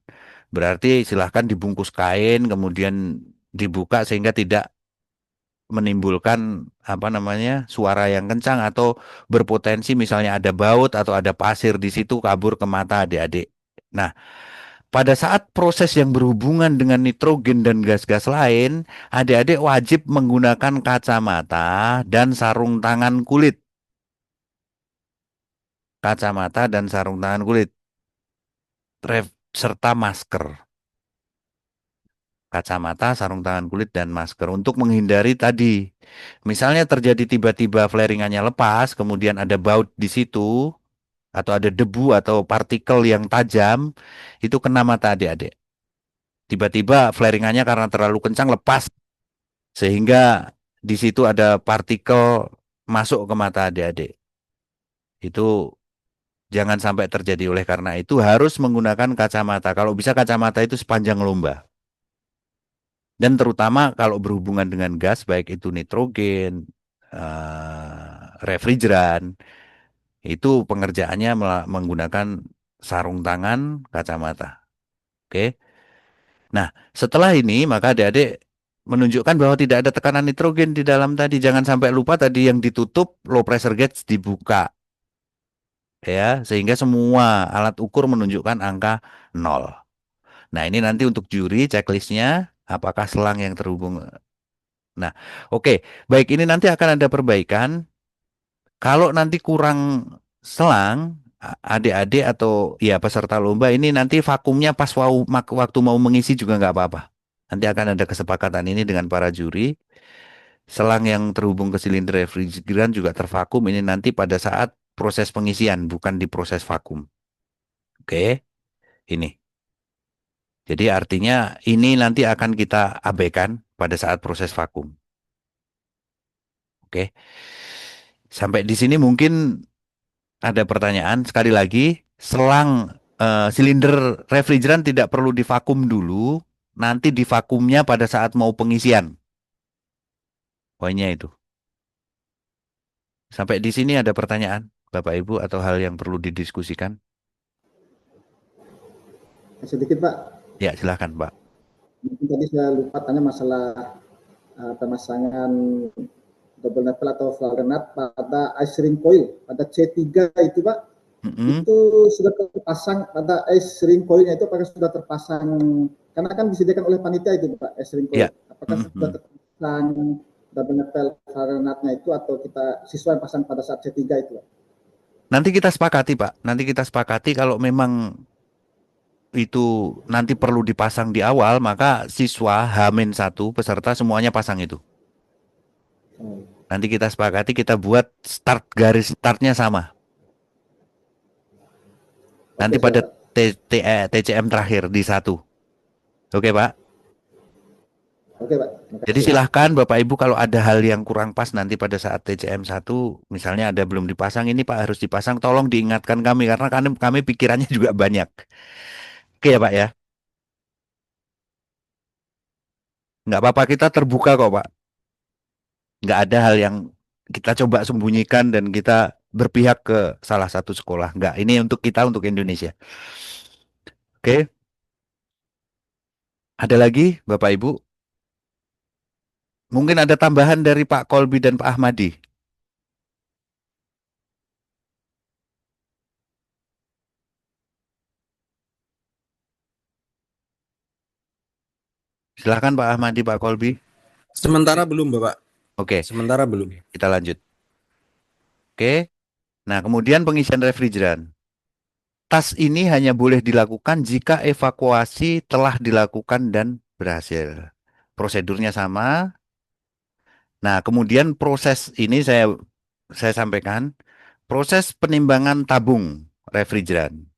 Berarti silahkan dibungkus kain, kemudian dibuka sehingga tidak menimbulkan apa namanya suara yang kencang atau berpotensi misalnya ada baut atau ada pasir di situ kabur ke mata adik-adik. Nah, pada saat proses yang berhubungan dengan nitrogen dan gas-gas lain, adik-adik wajib menggunakan kacamata dan sarung tangan kulit. Kacamata dan sarung tangan kulit, serta masker. Kacamata, sarung tangan kulit, dan masker untuk menghindari tadi. Misalnya terjadi tiba-tiba flaringannya lepas, kemudian ada baut di situ, atau ada debu atau partikel yang tajam, itu kena mata adik-adik. Tiba-tiba flaringannya karena terlalu kencang lepas, sehingga di situ ada partikel masuk ke mata adik-adik. Itu jangan sampai terjadi. Oleh karena itu harus menggunakan kacamata. Kalau bisa kacamata itu sepanjang lomba. Dan terutama kalau berhubungan dengan gas, baik itu nitrogen, refrigeran, itu pengerjaannya menggunakan sarung tangan, kacamata. Oke. Nah, setelah ini maka adik-adik menunjukkan bahwa tidak ada tekanan nitrogen di dalam tadi. Jangan sampai lupa tadi yang ditutup low pressure gauge dibuka. Ya, sehingga semua alat ukur menunjukkan angka 0. Nah, ini nanti untuk juri checklistnya apakah selang yang terhubung. Nah, oke. Baik, ini nanti akan ada perbaikan. Kalau nanti kurang selang, adik-adik atau ya peserta lomba ini nanti vakumnya pas waktu mau mengisi juga nggak apa-apa. Nanti akan ada kesepakatan ini dengan para juri. Selang yang terhubung ke silinder refrigeran juga tervakum ini nanti pada saat proses pengisian, bukan di proses vakum. Oke, ini. Jadi artinya ini nanti akan kita abaikan pada saat proses vakum. Oke. Sampai di sini mungkin ada pertanyaan. Sekali lagi, selang silinder refrigeran tidak perlu divakum dulu, nanti divakumnya pada saat mau pengisian. Poinnya itu. Sampai di sini ada pertanyaan, Bapak Ibu, atau hal yang perlu didiskusikan? Sedikit Pak, Ya, silakan, Pak. mungkin tadi saya lupa tanya masalah pemasangan double nipple atau flower nut pada ice ring coil, pada C3 itu Pak, Mm-mm. itu sudah terpasang pada ice ring coilnya itu apakah sudah terpasang, karena kan disediakan oleh panitia itu Pak, ice ring coil, Ya. apakah sudah terpasang double nipple flower nutnya itu atau kita siswa yang pasang pada saat C3 itu Pak? Nanti kita sepakati, Pak. Nanti kita sepakati kalau memang itu nanti perlu dipasang di awal, maka siswa H-1 peserta semuanya pasang itu. Oh. Nanti kita sepakati kita buat garis startnya sama. Nanti Oke, pada siap, Pak. TCM terakhir di 1. Oke, Pak. Oke Pak, terima Jadi kasih. silahkan Bapak Ibu kalau ada hal yang kurang pas nanti pada saat TCM 1, misalnya ada belum dipasang ini Pak harus dipasang, tolong diingatkan kami karena kami pikirannya juga banyak. Oke ya Pak ya. Nggak apa-apa kita terbuka kok Pak. Nggak ada hal yang kita coba sembunyikan dan kita berpihak ke salah satu sekolah. Nggak, ini untuk kita, untuk Indonesia. Oke, ada lagi Bapak Ibu? Mungkin ada tambahan dari Pak Kolbi dan Pak Ahmadi. Silahkan Pak Ahmadi, Pak Kolbi. Sementara belum, Bapak. Oke, Sementara belum. kita lanjut. Oke, nah kemudian pengisian refrigeran. Tas ini hanya boleh dilakukan jika evakuasi telah dilakukan dan berhasil. Prosedurnya sama. Nah, kemudian proses ini saya sampaikan, proses penimbangan tabung refrigeran.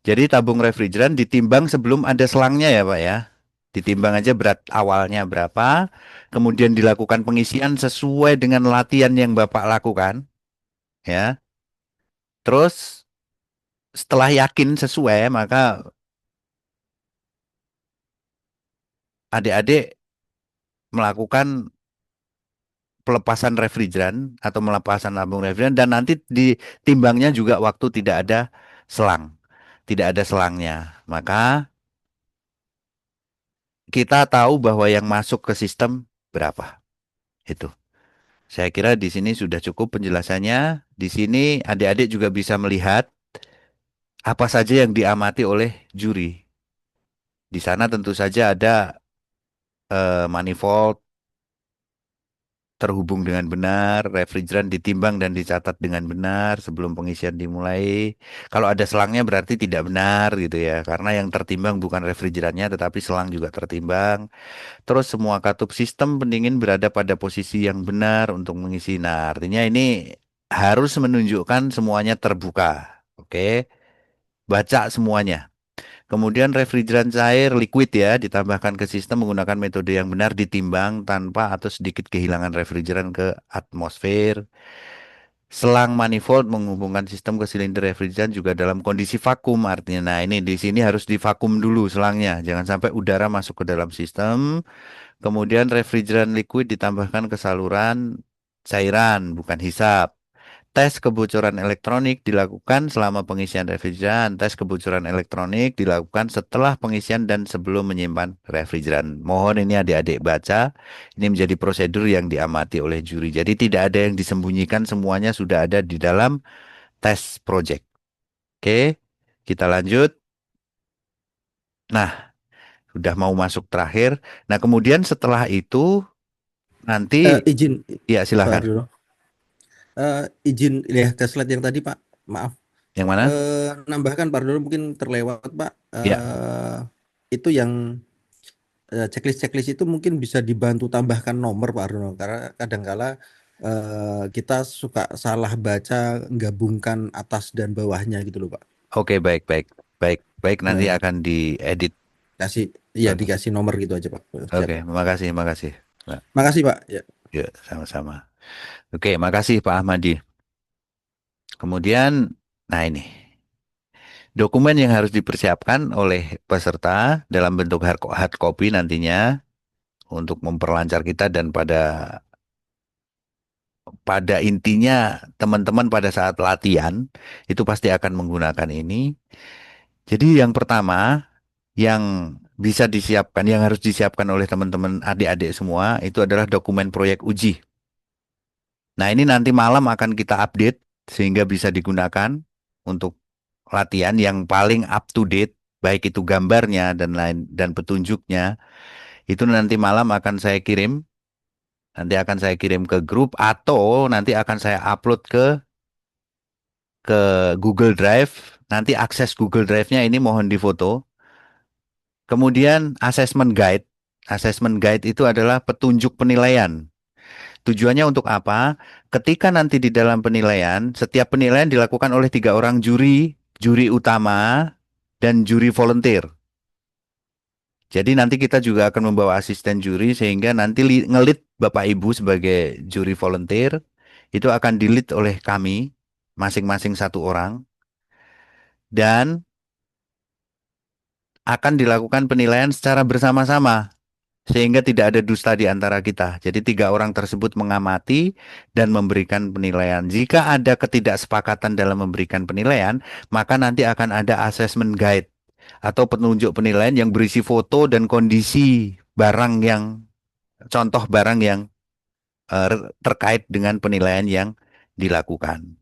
Jadi tabung refrigeran ditimbang sebelum ada selangnya ya, Pak ya. Ditimbang aja berat awalnya berapa, kemudian dilakukan pengisian sesuai dengan latihan yang Bapak lakukan, ya. Terus setelah yakin sesuai, maka adik-adik melakukan pelepasan refrigeran atau melepasan lambung refrigeran dan nanti ditimbangnya juga waktu tidak ada selang, tidak ada selangnya. Maka kita tahu bahwa yang masuk ke sistem berapa. Itu. Saya kira di sini sudah cukup penjelasannya. Di sini adik-adik juga bisa melihat apa saja yang diamati oleh juri. Di sana tentu saja ada manifold terhubung dengan benar, refrigeran ditimbang dan dicatat dengan benar sebelum pengisian dimulai. Kalau ada selangnya berarti tidak benar gitu ya, karena yang tertimbang bukan refrigerannya tetapi selang juga tertimbang. Terus semua katup sistem pendingin berada pada posisi yang benar untuk mengisi. Nah, artinya ini harus menunjukkan semuanya terbuka. Oke, baca semuanya. Kemudian refrigeran cair liquid ya ditambahkan ke sistem menggunakan metode yang benar ditimbang tanpa atau sedikit kehilangan refrigeran ke atmosfer. Selang manifold menghubungkan sistem ke silinder refrigeran juga dalam kondisi vakum artinya. Nah, ini di sini harus divakum dulu selangnya. Jangan sampai udara masuk ke dalam sistem. Kemudian refrigeran liquid ditambahkan ke saluran cairan bukan hisap. Tes kebocoran elektronik dilakukan selama pengisian refrigeran. Tes kebocoran elektronik dilakukan setelah pengisian dan sebelum menyimpan refrigeran. Mohon ini adik-adik baca. Ini menjadi prosedur yang diamati oleh juri. Jadi tidak ada yang disembunyikan, semuanya sudah ada di dalam tes project. Oke, kita lanjut. Nah, sudah mau masuk terakhir. Nah, kemudian setelah itu nanti Izin ya Pak silahkan. Ardono. Izin ya ke slide yang tadi Pak. Maaf. Yang mana? Nambahkan Pak Ardono mungkin terlewat Pak. Ya. Itu yang checklist-checklist itu mungkin bisa dibantu tambahkan nomor Pak Ardono karena kadangkala kita suka salah baca gabungkan atas dan bawahnya gitu loh Pak. Oke, baik, baik, baik, baik. Nanti Nah, akan diedit. kasih ya Oke, dikasih nomor gitu aja Pak. Siap oke, Pak. makasih, makasih. Nah, Makasih Pak. Ya. ya, sama-sama. Oke, makasih Pak Ahmadi. Kemudian, nah ini dokumen yang harus dipersiapkan oleh peserta dalam bentuk hard copy nantinya untuk memperlancar kita dan pada intinya teman-teman pada saat latihan itu pasti akan menggunakan ini. Jadi yang pertama yang bisa disiapkan, yang harus disiapkan oleh teman-teman adik-adik semua itu adalah dokumen proyek uji. Nah, ini nanti malam akan kita update sehingga bisa digunakan untuk latihan yang paling up to date, baik itu gambarnya dan lain dan petunjuknya. Itu nanti malam akan saya kirim, nanti akan saya kirim ke grup atau nanti akan saya upload ke Google Drive. Nanti akses Google Drive-nya ini mohon difoto. Kemudian assessment guide. Assessment guide itu adalah petunjuk penilaian. Tujuannya untuk apa? Ketika nanti di dalam penilaian, setiap penilaian dilakukan oleh 3 orang juri, juri utama, dan juri volunteer. Jadi nanti kita juga akan membawa asisten juri sehingga nanti ngelit Bapak Ibu sebagai juri volunteer, itu akan dilit oleh kami, masing-masing 1 orang, dan akan dilakukan penilaian secara bersama-sama. Sehingga tidak ada dusta di antara kita. Jadi 3 orang tersebut mengamati dan memberikan penilaian. Jika ada ketidaksepakatan dalam memberikan penilaian, maka nanti akan ada assessment guide atau petunjuk penilaian yang berisi foto dan kondisi barang yang, contoh barang yang terkait dengan penilaian yang dilakukan.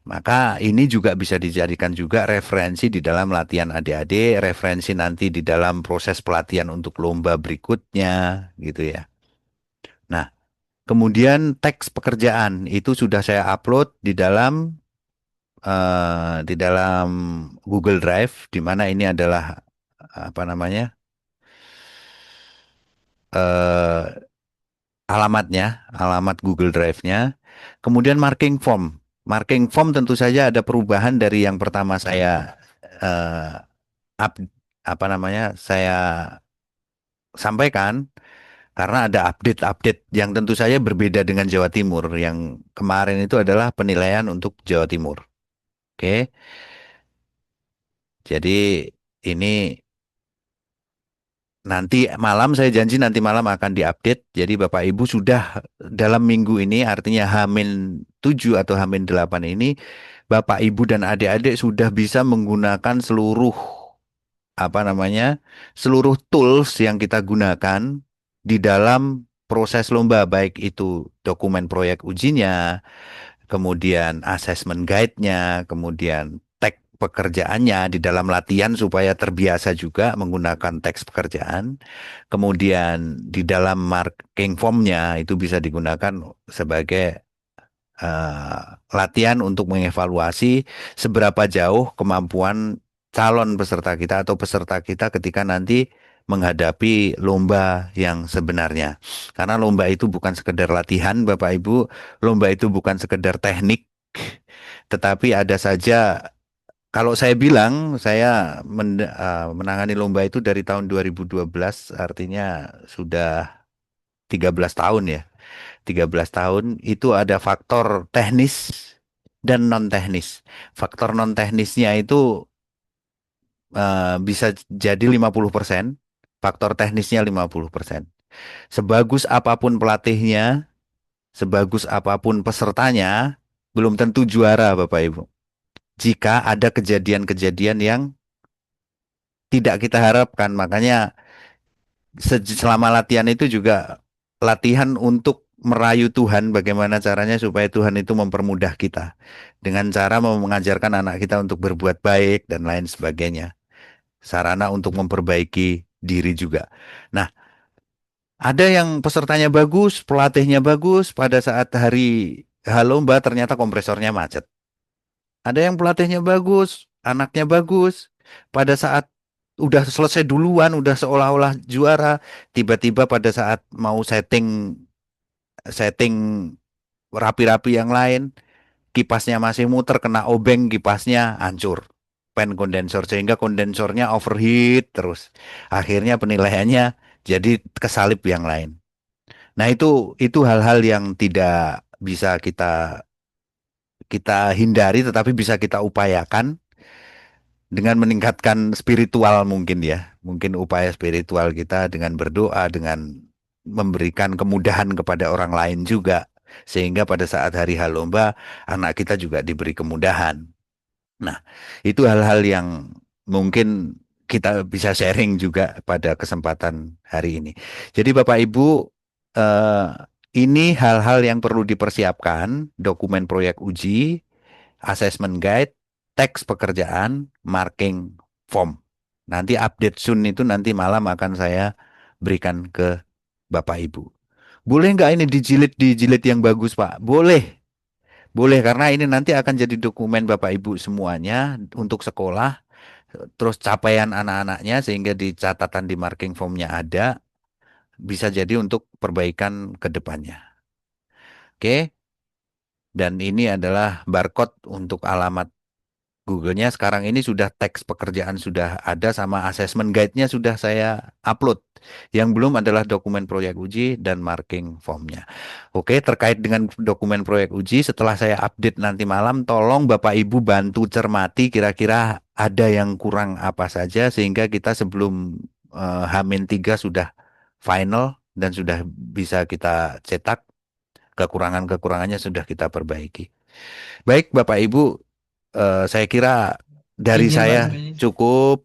Maka ini juga bisa dijadikan juga referensi di dalam latihan adik-adik, referensi nanti di dalam proses pelatihan untuk lomba berikutnya, gitu ya. Nah, kemudian teks pekerjaan itu sudah saya upload di dalam Google Drive, di mana ini adalah apa namanya eh, alamatnya, alamat Google Drive-nya. Kemudian marking form tentu saja ada perubahan dari yang pertama saya eh, up, apa namanya saya sampaikan karena ada update-update yang tentu saja berbeda dengan Jawa Timur. Yang kemarin itu adalah penilaian untuk Jawa Timur. Oke, jadi ini nanti malam saya janji nanti malam akan diupdate. Jadi Bapak Ibu sudah dalam minggu ini artinya Hamin 7 atau Hamin 8 ini Bapak Ibu dan adik-adik sudah bisa menggunakan seluruh apa namanya seluruh tools yang kita gunakan di dalam proses lomba baik itu dokumen proyek ujinya, kemudian assessment guide-nya, kemudian teks pekerjaannya di dalam latihan supaya terbiasa juga menggunakan teks pekerjaan, kemudian di dalam marking form-nya itu bisa digunakan sebagai eh, latihan untuk mengevaluasi seberapa jauh kemampuan calon peserta kita atau peserta kita ketika nanti menghadapi lomba yang sebenarnya. Karena lomba itu bukan sekedar latihan, Bapak Ibu, lomba itu bukan sekedar teknik, tetapi ada saja kalau saya bilang saya menangani lomba itu dari tahun 2012, artinya sudah 13 tahun ya. 13 tahun itu ada faktor teknis dan non teknis. Faktor non teknisnya itu bisa jadi 50%, faktor teknisnya 50%. Sebagus apapun pelatihnya, sebagus apapun pesertanya, belum tentu juara Bapak Ibu. Jika ada kejadian-kejadian yang tidak kita harapkan, makanya selama latihan itu juga latihan untuk merayu Tuhan, bagaimana caranya supaya Tuhan itu mempermudah kita dengan cara mengajarkan anak kita untuk berbuat baik dan lain sebagainya. Sarana untuk memperbaiki diri juga. Nah, ada yang pesertanya bagus, pelatihnya bagus, pada saat hari lomba ternyata kompresornya macet. Ada yang pelatihnya bagus, anaknya bagus, pada saat udah selesai duluan, udah seolah-olah juara, tiba-tiba pada saat mau setting setting rapi-rapi yang lain, kipasnya masih muter, kena obeng, kipasnya hancur. Pen kondensor, sehingga kondensornya overheat terus. Akhirnya penilaiannya jadi kesalip yang lain. Nah, itu hal-hal yang tidak bisa kita kita hindari tetapi bisa kita upayakan dengan meningkatkan spiritual mungkin ya. Mungkin upaya spiritual kita dengan berdoa, dengan memberikan kemudahan kepada orang lain juga. Sehingga pada saat hari lomba, anak kita juga diberi kemudahan. Nah, itu hal-hal yang mungkin kita bisa sharing juga pada kesempatan hari ini. Jadi Bapak Ibu, eh, ini hal-hal yang perlu dipersiapkan, dokumen proyek uji, assessment guide, teks pekerjaan, marking form. Nanti update soon itu nanti malam akan saya berikan ke Bapak Ibu. Boleh nggak ini dijilid yang bagus, Pak? Boleh. Boleh, karena ini nanti akan jadi dokumen Bapak Ibu semuanya untuk sekolah, terus capaian anak-anaknya sehingga di catatan di marking formnya ada, bisa jadi untuk perbaikan ke depannya. Oke, dan ini adalah barcode untuk alamat Google-nya. Sekarang ini sudah teks pekerjaan sudah ada sama assessment guide-nya sudah saya upload. Yang belum adalah dokumen proyek uji dan marking formnya. Oke, terkait dengan dokumen proyek uji, setelah saya update nanti malam, tolong Bapak Ibu bantu cermati kira-kira ada yang kurang apa saja sehingga kita sebelum H-3 sudah final dan sudah bisa kita cetak, kekurangan-kekurangannya sudah kita perbaiki. Baik, Bapak Ibu, saya kira dari Izin Pak saya Sri. cukup.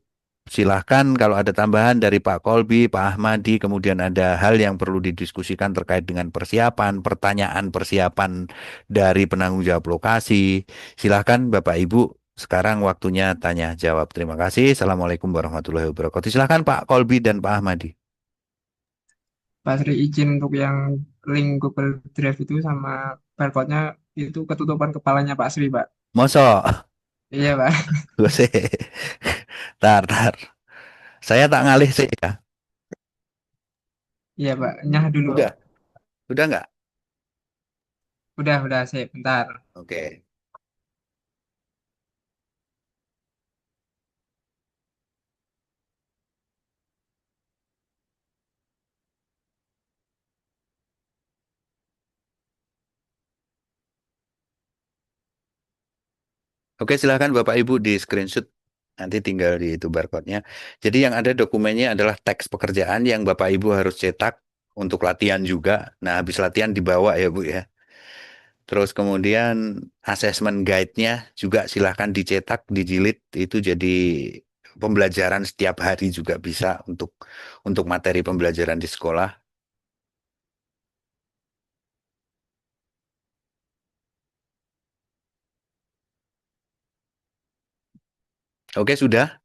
Silahkan kalau ada tambahan dari Pak Kolbi, Pak Ahmadi, kemudian ada hal yang perlu didiskusikan terkait dengan persiapan, pertanyaan persiapan dari penanggung jawab lokasi. Silahkan Bapak Ibu, sekarang waktunya tanya jawab. Terima kasih. Assalamualaikum warahmatullahi wabarakatuh. Silahkan Pak Kolbi dan Pak Ahmadi. Pak Sri izin untuk yang link Google Drive itu sama barcode-nya itu ketutupan kepalanya Pak Sri, Pak. Mosok, Iya, Pak. gue sih. Tar. Saya tak ngalih sih ya. Iya, Pak. Nyah dulu. Udah, udah nggak? Udah, sip. Bentar. Oke. Oke, silahkan Bapak Ibu di screenshot Nanti tinggal di itu barcode-nya. Jadi yang ada dokumennya adalah teks pekerjaan yang Bapak Ibu harus cetak untuk latihan juga. Nah, habis latihan dibawa ya Bu ya. Terus kemudian assessment guide-nya juga silahkan dicetak, dijilid, itu jadi pembelajaran setiap hari juga bisa untuk materi pembelajaran di sekolah. Oke, sudah.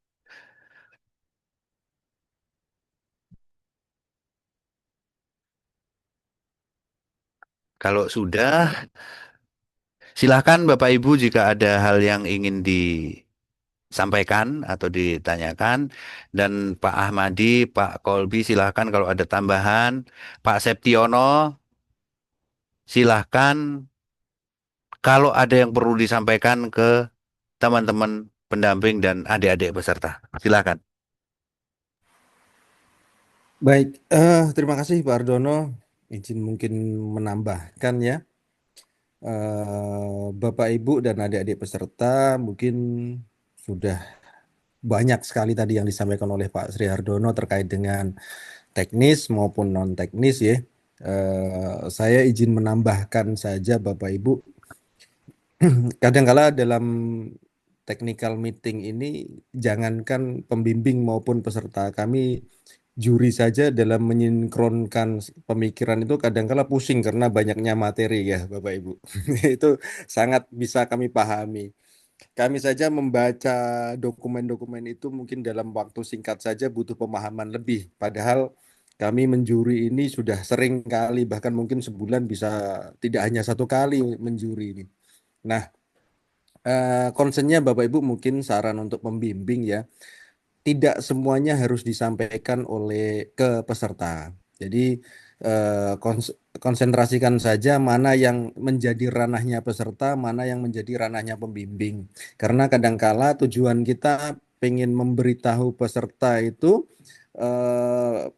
Kalau sudah, silahkan Bapak Ibu jika ada hal yang ingin disampaikan atau ditanyakan. Dan Pak Ahmadi, Pak Kolbi silahkan kalau ada tambahan. Pak Septiono, silahkan kalau ada yang perlu disampaikan ke teman-teman pendamping dan adik-adik peserta. Silahkan. Baik, terima kasih Pak Ardono. Izin mungkin menambahkan ya, Bapak Ibu dan adik-adik peserta mungkin sudah banyak sekali tadi yang disampaikan oleh Pak Sri Hardono terkait dengan teknis maupun non teknis ya. Saya izin menambahkan saja Bapak Ibu, kadangkala dalam technical meeting ini jangankan pembimbing maupun peserta kami, juri saja dalam menyinkronkan pemikiran itu kadangkala pusing karena banyaknya materi ya Bapak Ibu. Itu sangat bisa kami pahami. Kami saja membaca dokumen-dokumen itu mungkin dalam waktu singkat saja butuh pemahaman lebih. Padahal kami menjuri ini sudah sering kali, bahkan mungkin sebulan bisa tidak hanya satu kali menjuri ini. Nah, concernnya Bapak Ibu mungkin saran untuk pembimbing ya, tidak semuanya harus disampaikan oleh ke peserta. Jadi konsentrasikan saja mana yang menjadi ranahnya peserta, mana yang menjadi ranahnya pembimbing. Karena kadangkala tujuan kita pengen memberitahu peserta itu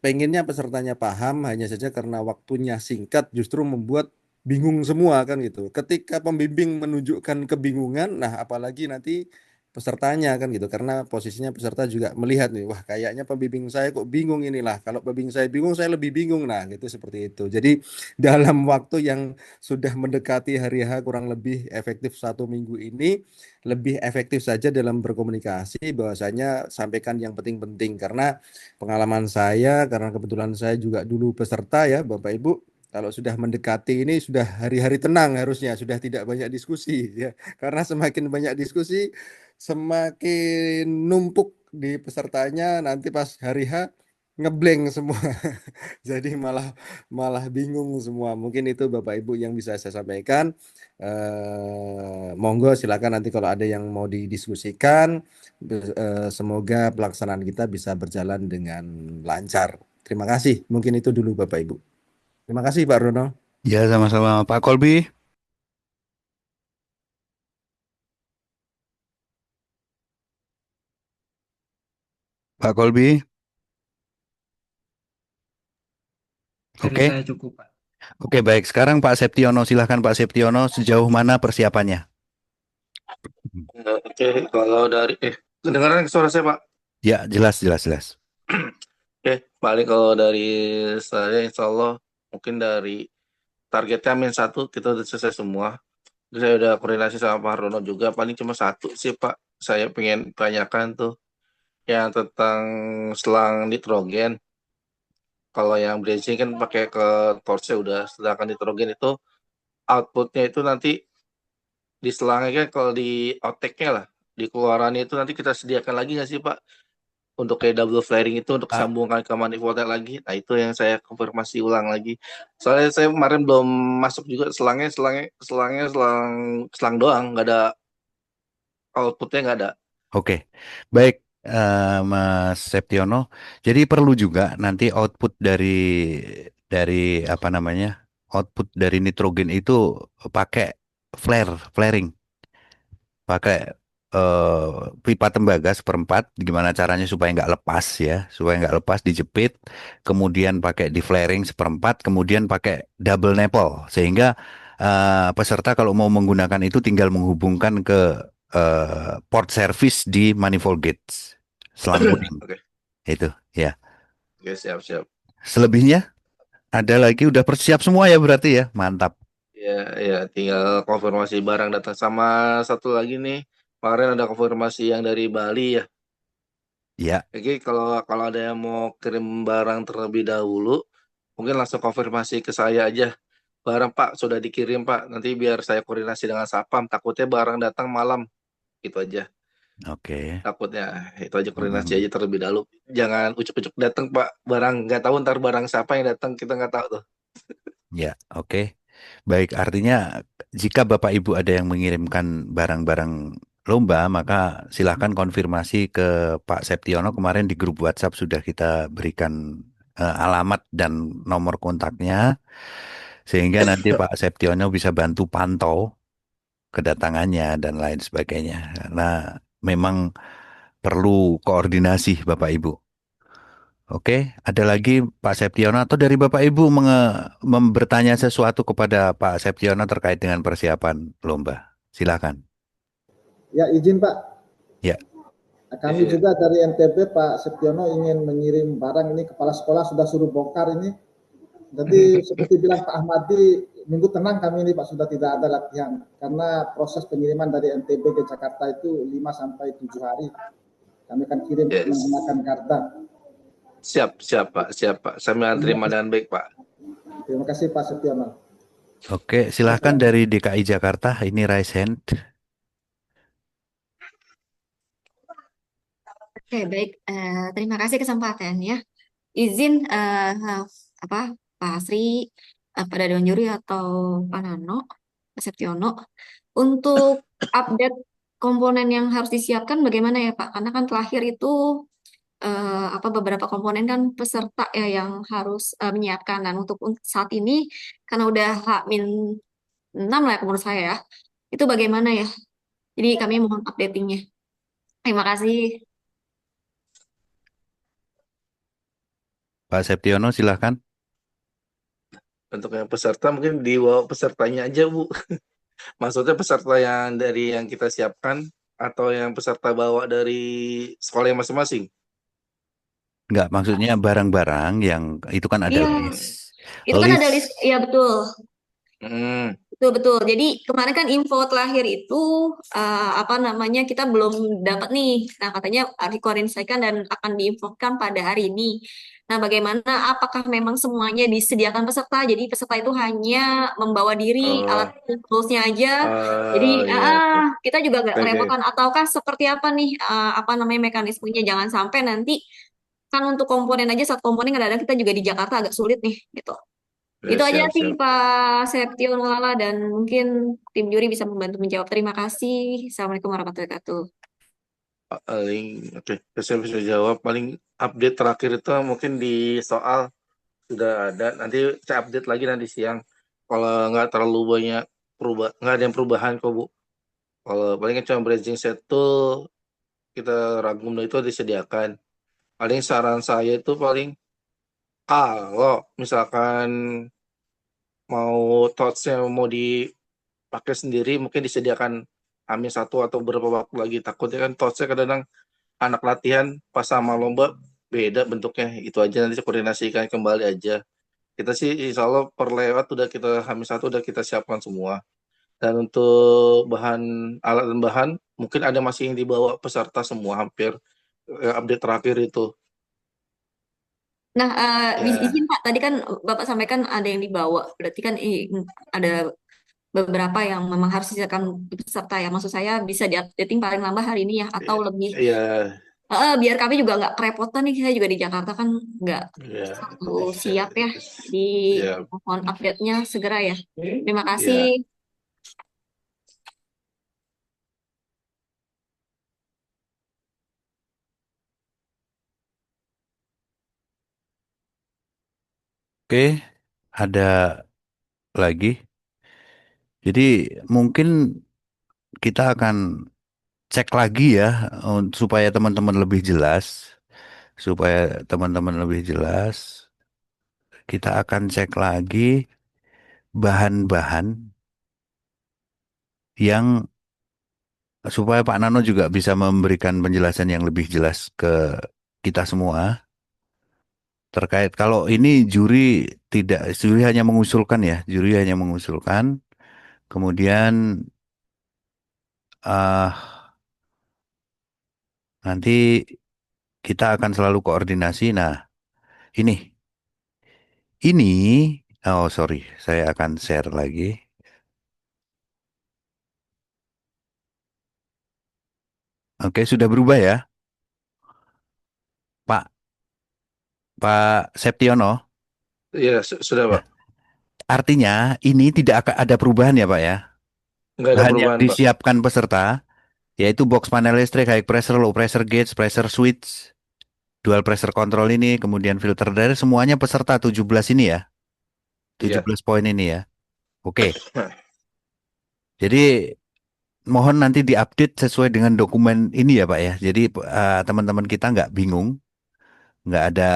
pengennya pesertanya paham, hanya saja karena waktunya singkat justru membuat bingung semua kan gitu. Ketika pembimbing menunjukkan kebingungan, nah apalagi nanti pesertanya kan gitu, karena posisinya peserta juga melihat nih, wah kayaknya pembimbing saya kok bingung inilah, kalau pembimbing saya bingung saya lebih bingung, nah gitu seperti itu. Jadi dalam waktu yang sudah mendekati hari H kurang lebih efektif 1 minggu ini, lebih efektif saja dalam berkomunikasi, bahwasanya sampaikan yang penting-penting. Karena pengalaman saya, karena kebetulan saya juga dulu peserta ya Bapak Ibu, kalau sudah mendekati ini sudah hari-hari tenang, harusnya sudah tidak banyak diskusi ya, karena semakin banyak diskusi semakin numpuk di pesertanya, nanti pas hari H ngeblank semua. Jadi malah malah bingung semua. Mungkin itu Bapak Ibu yang bisa saya sampaikan. Monggo silakan nanti kalau ada yang mau didiskusikan. Semoga pelaksanaan kita bisa berjalan dengan lancar. Terima kasih. Mungkin itu dulu Bapak Ibu. Terima kasih Pak Rono. Ya, sama-sama Pak Kolbi. Pak Kolbi. Dari Oke. saya cukup, Pak. Oke, baik. Sekarang Pak Septiono, silahkan Pak Septiono, sejauh mana persiapannya? Oke, kalau dari kedengaran suara saya, Pak? Ya, jelas, jelas, jelas. Oke, paling kalau dari saya insya Allah mungkin dari targetnya -1 kita udah selesai semua. Terus saya udah koordinasi sama Pak Hardono juga, paling cuma satu sih Pak. Saya pengen tanyakan tuh yang tentang selang nitrogen. Kalau yang bridging kan pakai ke torchnya udah, sedangkan nitrogen itu outputnya itu nanti di selangnya kan, kalau di outtake-nya lah, di keluarannya itu nanti kita sediakan lagi nggak sih Pak? Untuk kayak double flaring itu untuk Pak, sambungkan ke manifoldnya lagi. Nah itu yang saya konfirmasi ulang lagi. Soalnya saya kemarin belum masuk juga selangnya selang doang, nggak ada outputnya, nggak ada. oke. Baik, Mas Septiono. Jadi perlu juga nanti output dari apa namanya? Output dari nitrogen itu pakai flaring. Pakai eh, pipa tembaga seperempat, gimana caranya supaya nggak lepas ya, supaya nggak lepas dijepit, kemudian pakai di flaring seperempat, kemudian pakai double nipple, sehingga peserta kalau mau menggunakan itu tinggal menghubungkan ke port service di manifold gates selang kuning Oke, itu ya. oke, siap, siap. Selebihnya ada lagi udah persiap semua ya berarti ya. Mantap. Ya, ya, tinggal konfirmasi barang datang sama satu lagi nih. Kemarin ada konfirmasi yang dari Bali ya. Ya, Oke, kalau kalau ada yang mau kirim barang terlebih dahulu, mungkin langsung konfirmasi ke saya aja. Barang Pak sudah dikirim Pak. Nanti biar saya koordinasi dengan Sapam. Takutnya barang datang malam. Gitu aja. oke. Takutnya itu aja koordinasi Mm, aja terlebih dahulu. Jangan ucuk-ucuk datang Pak. Barang nggak tahu ntar barang siapa yang datang kita nggak tahu tuh. ya, oke. Baik, artinya jika Bapak Ibu ada yang mengirimkan barang-barang lomba, maka silahkan konfirmasi ke Pak Septiono. Kemarin di grup WhatsApp sudah kita berikan alamat dan nomor kontaknya, sehingga nanti Pak Septiono bisa bantu pantau kedatangannya dan lain sebagainya. Karena memang perlu koordinasi Bapak Ibu. Oke, ada lagi Pak Septiono atau dari Bapak Ibu bertanya sesuatu kepada Pak Septiono terkait dengan persiapan lomba. Silakan. Ya, izin Pak. Ya, Kami Iya. juga dari NTB Pak Setiono ingin mengirim barang ini, kepala sekolah sudah suruh bongkar ini. Jadi seperti bilang Pak Ahmadi, minggu tenang kami ini Pak sudah tidak ada latihan karena proses pengiriman dari NTB ke Jakarta itu 5 sampai 7 hari. Kami akan kirim Yes. menggunakan Garda. Siap, siap Pak, siap Pak. Saya Terima terima kasih, dengan baik Pak. terima kasih Pak Setiono. oke, silakan dari DKI Jakarta. Ini raise hand. Oke, baik. Terima kasih kesempatannya. Izin apa Pak Asri, Pak Dadang Juri atau Pak Nano, Pak Septiono, untuk update komponen yang harus disiapkan bagaimana ya Pak? Karena kan terakhir itu apa beberapa komponen kan peserta ya yang harus menyiapkan. Dan untuk saat ini karena udah H-6 lah ya menurut saya ya. Itu bagaimana ya? Jadi kami mohon updatingnya. Terima kasih. Pak Septiono, silakan. Untuk yang peserta mungkin dibawa pesertanya aja Bu. Maksudnya peserta yang dari yang kita siapkan atau yang peserta bawa dari sekolah yang masing-masing? Enggak, maksudnya barang-barang yang itu kan ada Iya, list. itu kan ada List, list. Iya betul. Hmm, Betul, betul. Jadi kemarin kan info terakhir itu apa namanya kita belum dapat nih. Nah katanya dikoordinasikan dan akan diinfokan pada hari ini. Nah bagaimana? Apakah memang semuanya disediakan peserta? Jadi peserta itu hanya membawa diri alat oh, toolsnya aja. Jadi iya, oke, kita juga gak oke, kerepotan. Ataukah seperti apa nih? Apa namanya mekanismenya? Jangan sampai nanti kan untuk komponen aja satu komponen kadang-kadang kita juga di Jakarta agak sulit nih gitu. ya, Itu aja siap, sih siap. Pak Seption Lala dan mungkin tim juri bisa membantu menjawab. Terima kasih. Assalamualaikum warahmatullahi wabarakatuh. Paling, oke, saya bisa jawab. Paling update terakhir itu mungkin di soal sudah ada. Nanti saya update lagi nanti siang. Kalau nggak terlalu banyak nggak ada yang perubahan kok Bu. Kalau paling kan cuma bridging set tool kita ragam itu disediakan. Paling saran saya itu paling kalau misalkan mau touch-nya mau dipakai sendiri mungkin disediakan Amin satu atau beberapa waktu lagi. Takutnya kan touch-nya kadang anak latihan pas sama lomba beda bentuknya. Itu aja nanti saya koordinasikan kembali aja. Kita sih insya Allah per lewat udah kita Amin satu udah kita siapkan semua. Dan untuk bahan alat dan bahan mungkin ada masih yang dibawa peserta semua hampir update terakhir itu. Nah, izin Ya, Pak, tadi kan Bapak sampaikan ada yang dibawa. Berarti kan ada beberapa yang memang harus disediakan peserta ya. Maksud saya bisa di-updating paling lambat hari ini ya, atau lebih. ya, Biar kami juga nggak kerepotan nih, saya juga di Jakarta kan nggak ya, selalu siap ya. Di ya, mohon update-nya segera ya. Terima kasih. ya. oke, ada lagi. Jadi mungkin kita akan cek lagi ya supaya teman-teman lebih jelas, supaya teman-teman lebih jelas, kita akan cek lagi bahan-bahan yang supaya Pak Nano juga bisa memberikan penjelasan yang lebih jelas ke kita semua terkait kalau ini juri hanya mengusulkan ya, juri hanya mengusulkan, kemudian ah nanti kita akan selalu koordinasi. Nah, ini ini oh sorry, saya akan share lagi. Oke, sudah berubah ya, Pak Pak Septiono. Iya, sudah Ya. Pak. Artinya ini tidak akan ada perubahan ya, Pak ya. Nggak ada Bahan yang perubahan Pak. disiapkan peserta yaitu box panel listrik, high pressure, low pressure gauge, pressure switch, dual pressure control ini, kemudian filter dari semuanya peserta 17 ini ya. tujuh Iya. belas poin ini ya. Oke. Jadi mohon nanti diupdate sesuai dengan dokumen ini ya, Pak ya. Jadi teman-teman kita nggak bingung, nggak ada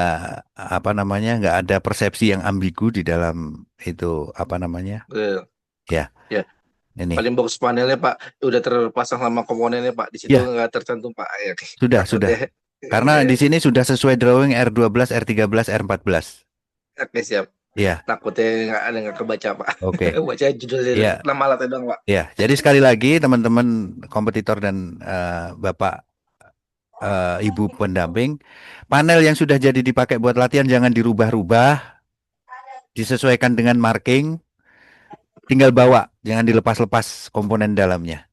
apa namanya, nggak ada persepsi yang ambigu di dalam itu apa namanya. Iya. Ya, Ya. ini. Paling box panelnya Pak udah terpasang sama komponennya Pak. Di situ Ya, nggak tercantum Pak. Ya, sudah. takutnya. Karena di sini sudah sesuai drawing R12, R13, R14. Oke, siap. Iya, Takutnya nggak kebaca Pak. oke. Baca judulnya Iya, nama alatnya doang Pak. iya. Jadi sekali lagi teman-teman kompetitor dan Bapak Ibu pendamping, panel yang sudah jadi dipakai buat latihan jangan dirubah-rubah, disesuaikan dengan marking, tinggal bawa, jangan dilepas-lepas komponen dalamnya.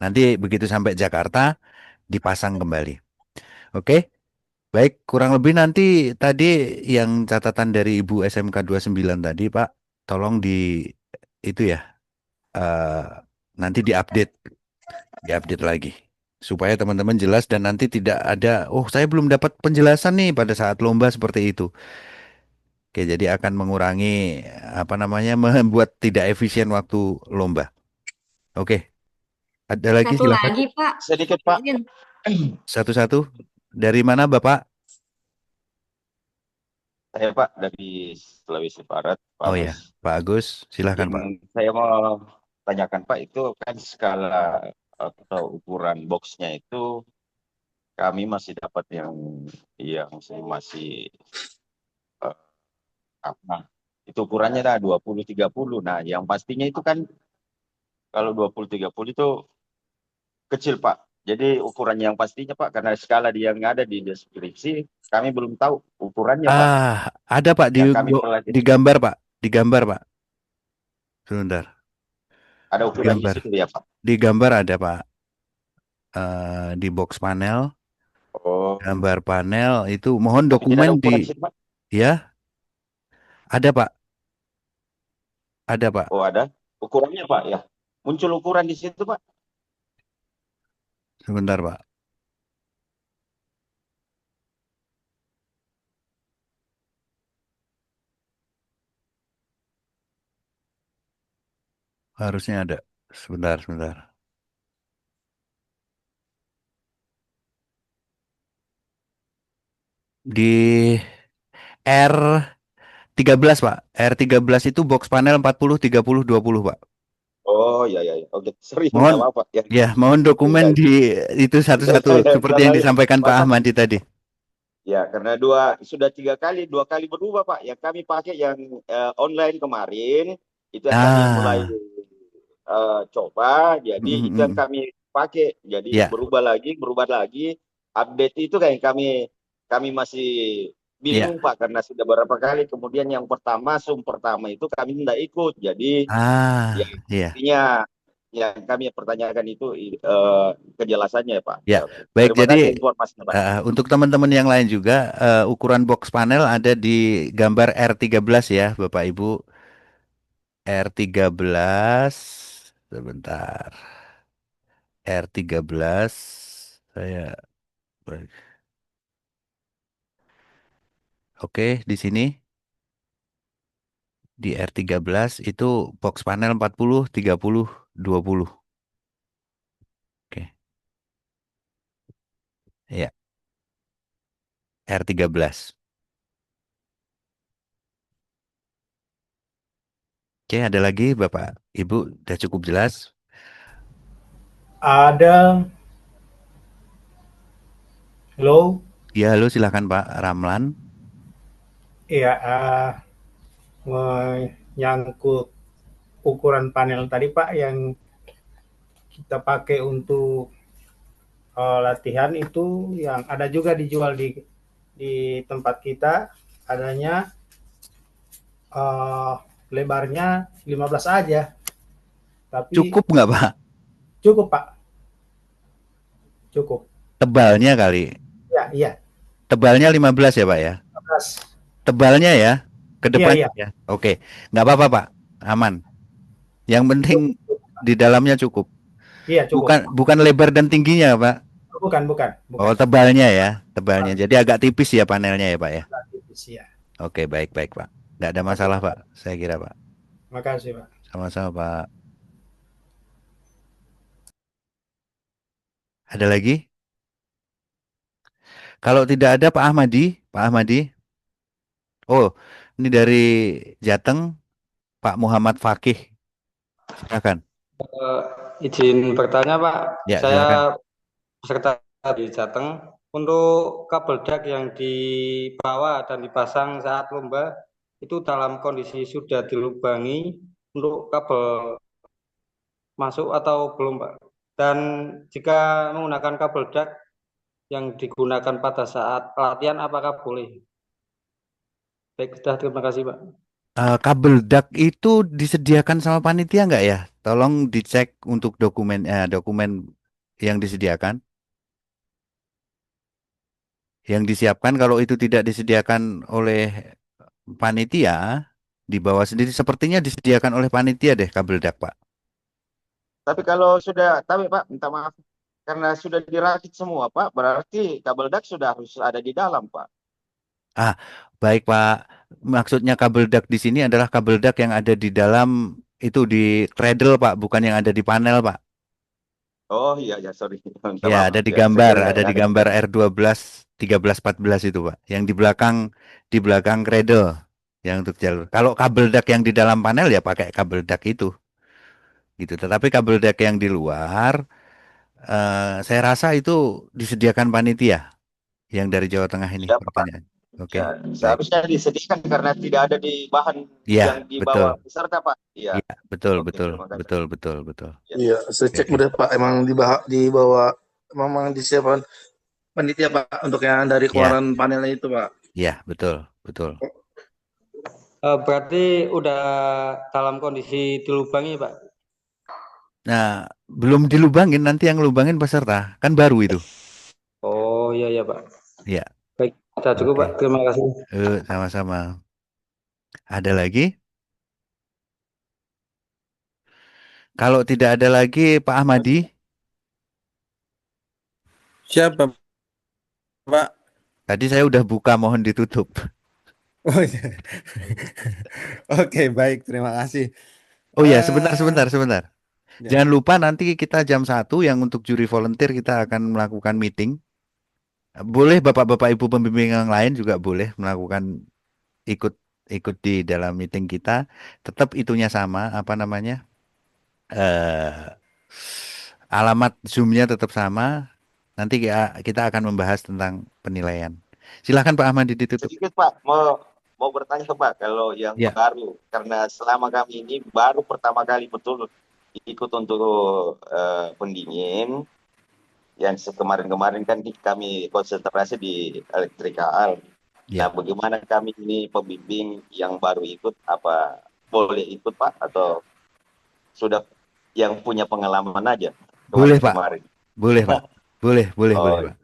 Nanti begitu sampai Jakarta dipasang kembali. Oke? Baik, kurang lebih nanti tadi yang catatan dari Ibu SMK 29 tadi, Pak, tolong itu ya, eh, nanti diupdate lagi supaya teman-teman jelas dan nanti tidak ada, oh saya belum dapat penjelasan nih pada saat lomba seperti itu. Oke, jadi akan mengurangi apa namanya, membuat tidak efisien waktu lomba. Oke, ada lagi Satu silakan lagi, Pak. Sedikit Pak, Izin. satu-satu. Dari mana Bapak? saya Pak dari Sulawesi Barat, Pak Oh Agus. ya, Pak Agus, silahkan Yang Pak. saya mau tanyakan Pak itu kan skala atau ukuran boxnya itu kami masih dapat yang masih eh, apa? Itu ukurannya 20-30. Nah, yang pastinya itu kan kalau 20-30 itu kecil Pak. Jadi ukuran yang pastinya Pak karena skala yang ada di deskripsi kami belum tahu ukurannya Pak. Ada Pak Yang kami pelajari di gambar Pak, di gambar Pak. Sebentar, ada di ukuran di gambar. situ ya Pak. Di gambar ada Pak. Di box panel, Oh, gambar panel itu mohon tapi tidak dokumen ada di ukuran di situ Pak. ya, ada Pak, ada Pak. Oh, ada ukurannya Pak ya. Muncul ukuran di situ Pak. Sebentar Pak. Harusnya ada. Sebentar, sebentar. Di R13 Pak. R13 itu box panel 40 30 20 Pak. Oh, ya ya ya. Oke, sorry Mohon minta maaf Pak ya. ya, mohon dokumen Saya, di itu satu-satu saya seperti yang salah disampaikan Pak Bapak. Ahmadi tadi. Ya, karena sudah 3 kali, 2 kali berubah Pak. Yang kami pakai yang online kemarin itu yang kami mulai Ah, coba. Jadi mm, itu mm, yang mm. kami pakai. Jadi Ya, berubah lagi. Update itu kayak kami masih ya. bingung Pak karena sudah beberapa kali. Kemudian yang pertama, pertama itu kami tidak ikut. Jadi ya Iya. intinya yang kami pertanyakan itu kejelasannya ya Pak. Ya, Ya, oke. baik. Terima Jadi kasih informasinya Pak. untuk teman-teman yang lain juga, ukuran box panel ada di gambar R13 ya, Bapak Ibu. R13, sebentar. R13, saya, oke, di sini di R13 itu box panel 40, 30, 20. Oke, ya, R13. Oke, ada lagi Bapak Ibu, udah cukup jelas. Ada, halo, Ya, halo silakan Pak Ramlan. ya menyangkut ukuran panel tadi Pak yang kita pakai untuk latihan itu yang ada juga dijual di tempat kita adanya eh, lebarnya 15 aja, tapi Cukup nggak Pak? cukup Pak, cukup. Tebalnya kali. Ya, iya, Tebalnya 15 ya Pak ya? 15. Tebalnya ya? Ke Iya, depan iya, ya? Oke. Nggak apa-apa Pak. Aman. Yang penting cukup. di dalamnya cukup. Iya, cukup. Bukan bukan lebar dan tingginya Pak. Bukan, bukan, Oh, bukan. tebalnya ya, tebalnya. Ah, Jadi agak tipis ya panelnya ya, Pak ya. tipis, ya. Oke, baik-baik, Pak. Nggak ada Oke, masalah, Pak. Saya kira, Pak. makasih Pak. Sama-sama, Pak. Ada lagi? Kalau tidak ada, Pak Ahmadi. Pak Ahmadi. Oh, ini dari Jateng, Pak Muhammad Fakih. Silakan. Eh, izin bertanya Pak, Ya, saya silakan. peserta di Jateng. Untuk kabel dak yang dibawa dan dipasang saat lomba, itu dalam kondisi sudah dilubangi untuk kabel masuk atau belum Pak? Dan jika menggunakan kabel dak yang digunakan pada saat latihan, apakah boleh? Baik, sudah terima kasih Pak. Kabel dak itu disediakan sama panitia nggak ya? Tolong dicek untuk dokumen yang disediakan, yang disiapkan. Kalau itu tidak disediakan oleh panitia, dibawa sendiri. Sepertinya disediakan oleh panitia deh kabel dak, Pak. Tapi kalau sudah, tapi Pak, minta maaf. Karena sudah dirakit semua, Pak, berarti kabel dak sudah harus ada di dalam, Pak. Ah, baik Pak. Maksudnya kabel dak di sini adalah kabel dak yang ada di dalam itu di cradle, Pak, bukan yang ada di panel, Pak. Oh iya, ya, sorry. Minta Ya, maaf. ada di Ya, saya kira ada yang di ada di gambar R12, 13, 14 itu, Pak. Yang di belakang cradle yang untuk jalur. Kalau kabel dak yang di dalam panel ya pakai kabel dak itu, gitu. Tetapi kabel dak yang di luar, saya rasa itu disediakan panitia yang dari Jawa Tengah ini siapa, Pak. pertanyaan. Oke, Ya, baik. seharusnya disediakan karena tidak ada di bahan Iya, yang betul. dibawa peserta, Pak. Iya, Iya, betul, oke, betul, terima kasih. betul, betul, betul. Ya. Iya, saya Oke, cek oke. udah Pak, emang dibawa memang disiapkan panitia Pak untuk yang dari Ya, keluaran panelnya itu Pak. ya, betul, betul. Berarti udah dalam kondisi dilubangi Pak? Nah, belum dilubangin, nanti yang lubangin peserta, kan baru itu. Oh iya ya Pak. Ya, Baik, sudah cukup oke. Pak. Terima kasih. Sama-sama. Ada lagi? Kalau tidak ada lagi, Pak Ahmadi, Siapa, Pak? tadi saya udah buka, mohon ditutup. Oh iya. Oke, baik, terima kasih. Oh ya, sebentar, Eh, sebentar, sebentar. ya. Jangan lupa nanti kita jam 1 yang untuk juri volunteer kita akan melakukan meeting. Boleh Bapak-Bapak Ibu pembimbing yang lain juga boleh melakukan ikut ikut di dalam meeting kita. Tetap itunya sama, apa namanya? eh Alamat Zoom-nya tetap sama. Nanti kita akan membahas tentang penilaian. Silakan Pak Ahmad ditutup. Sedikit, Pak, mau bertanya ke Pak, kalau yang Ya, baru, karena selama kami ini baru pertama kali betul ikut untuk pendingin, yang kemarin-kemarin kan kami konsentrasi di elektrikal. Nah, ya. bagaimana kami ini pembimbing yang baru ikut, apa boleh ikut Pak, atau sudah yang punya pengalaman aja Boleh Pak, kemarin-kemarin? boleh Pak. Boleh Oh, Pak.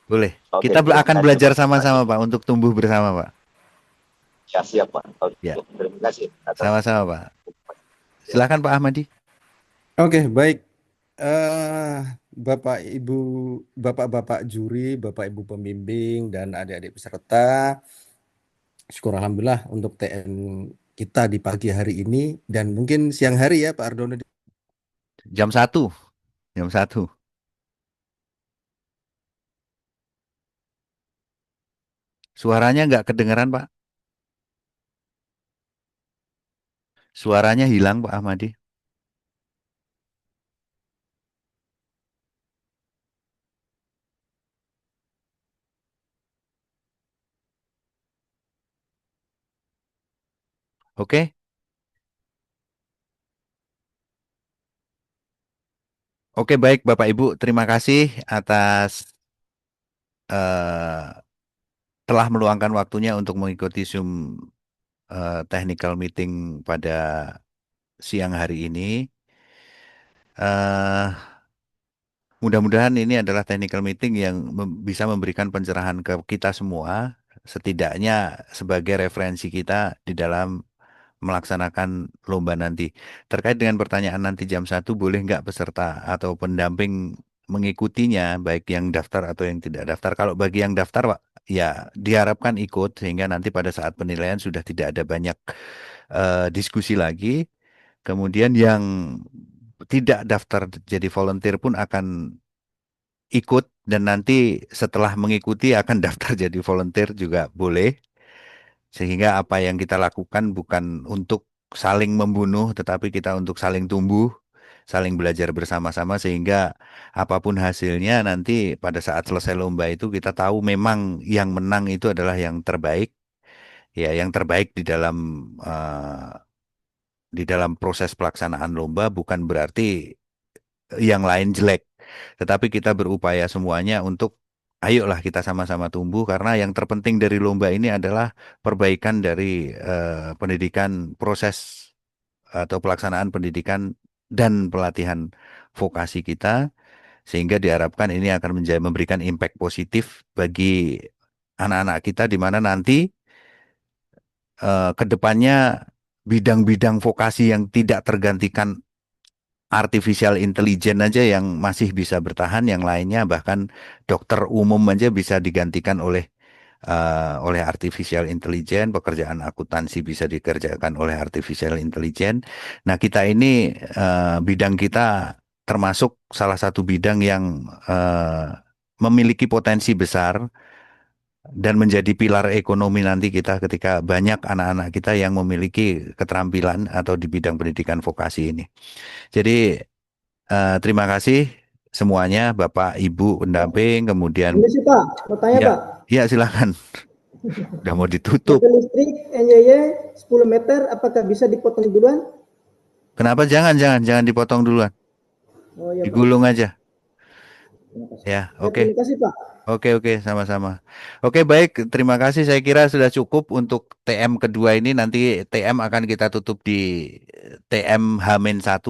Boleh. oke, Kita terima akan kasih belajar Pak. Terima kasih. sama-sama Pak untuk tumbuh bersama Pak. Ya, siap Pak. Oke, Ya, terima kasih atas. sama-sama Pak. Ya. Silakan Pak Ahmadi. Oke, baik. eh Bapak Ibu, Bapak-bapak juri, Bapak Ibu pembimbing dan adik-adik peserta, syukur alhamdulillah untuk TN kita di pagi hari ini dan mungkin siang hari ya Pak Ardono. Jam 1. Jam 1. Suaranya nggak kedengeran Pak. Suaranya hilang Pak Ahmadi. Oke? Oke, baik Bapak Ibu, terima kasih atas eh, telah meluangkan waktunya untuk mengikuti Zoom technical meeting pada siang hari ini. eh Mudah-mudahan ini adalah technical meeting yang bisa memberikan pencerahan ke kita semua, setidaknya sebagai referensi kita di dalam melaksanakan lomba nanti. Terkait dengan pertanyaan nanti jam 1, boleh nggak peserta atau pendamping mengikutinya, baik yang daftar atau yang tidak daftar. Kalau bagi yang daftar, Pak, ya diharapkan ikut, sehingga nanti pada saat penilaian sudah tidak ada banyak diskusi lagi. Kemudian yang tidak daftar jadi volunteer pun akan ikut, dan nanti setelah mengikuti akan daftar jadi volunteer juga boleh, sehingga apa yang kita lakukan bukan untuk saling membunuh tetapi kita untuk saling tumbuh, saling belajar bersama-sama, sehingga apapun hasilnya nanti pada saat selesai lomba itu kita tahu memang yang menang itu adalah yang terbaik, ya yang terbaik di dalam proses pelaksanaan lomba, bukan berarti yang lain jelek. Tetapi kita berupaya semuanya untuk ayolah kita sama-sama tumbuh, karena yang terpenting dari lomba ini adalah perbaikan dari pendidikan, proses atau pelaksanaan pendidikan dan pelatihan vokasi kita, sehingga diharapkan ini akan memberikan impact positif bagi anak-anak kita, di mana nanti ke depannya bidang-bidang vokasi yang tidak tergantikan artificial intelligence aja yang masih bisa bertahan, yang lainnya bahkan dokter umum aja bisa digantikan oleh artificial intelligence, pekerjaan akuntansi bisa dikerjakan oleh artificial intelligence. Nah, kita ini bidang kita termasuk salah satu bidang yang memiliki potensi besar dan menjadi pilar ekonomi nanti kita, ketika banyak anak-anak kita yang memiliki keterampilan atau di bidang pendidikan vokasi ini. Jadi terima kasih semuanya, Bapak, Ibu, pendamping, kemudian Ini sih Pak, mau tanya ya, Pak. ya silakan. Udah mau ditutup. Mobil listrik NYY 10 meter, apakah bisa dipotong duluan? Kenapa jangan dipotong duluan, Oh iya Pak. digulung aja. Terima kasih. Ya, oke. Terima kasih Pak. Oke, sama-sama. Oke, baik, terima kasih. Saya kira sudah cukup untuk TM kedua ini. Nanti TM akan kita tutup di TM H-1.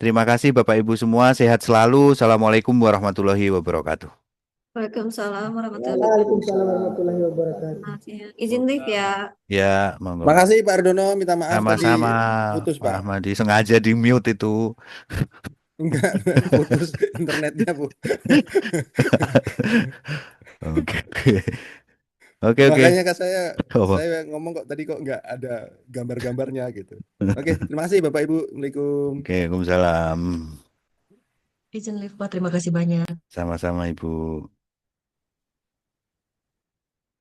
Terima kasih Bapak Ibu semua, sehat selalu. Assalamualaikum warahmatullahi wabarakatuh. Waalaikumsalam warahmatullahi Waalaikumsalam warahmatullahi wabarakatuh. wabarakatuh. Ya. Izin live ya. Ya, monggo. Makasih Pak Ardono, minta maaf tadi Sama-sama, putus Pak Pak. Ahmadi. Sengaja di mute itu. Enggak, putus internetnya Bu. Oke, oke, oke. Makanya kan saya Apa? ngomong kok tadi kok nggak ada gambar-gambarnya gitu. Oke, terima kasih Bapak Ibu. Assalamualaikum. Oke, Waalaikumsalam. Izin live Pak, terima kasih banyak. Sama-sama Ibu.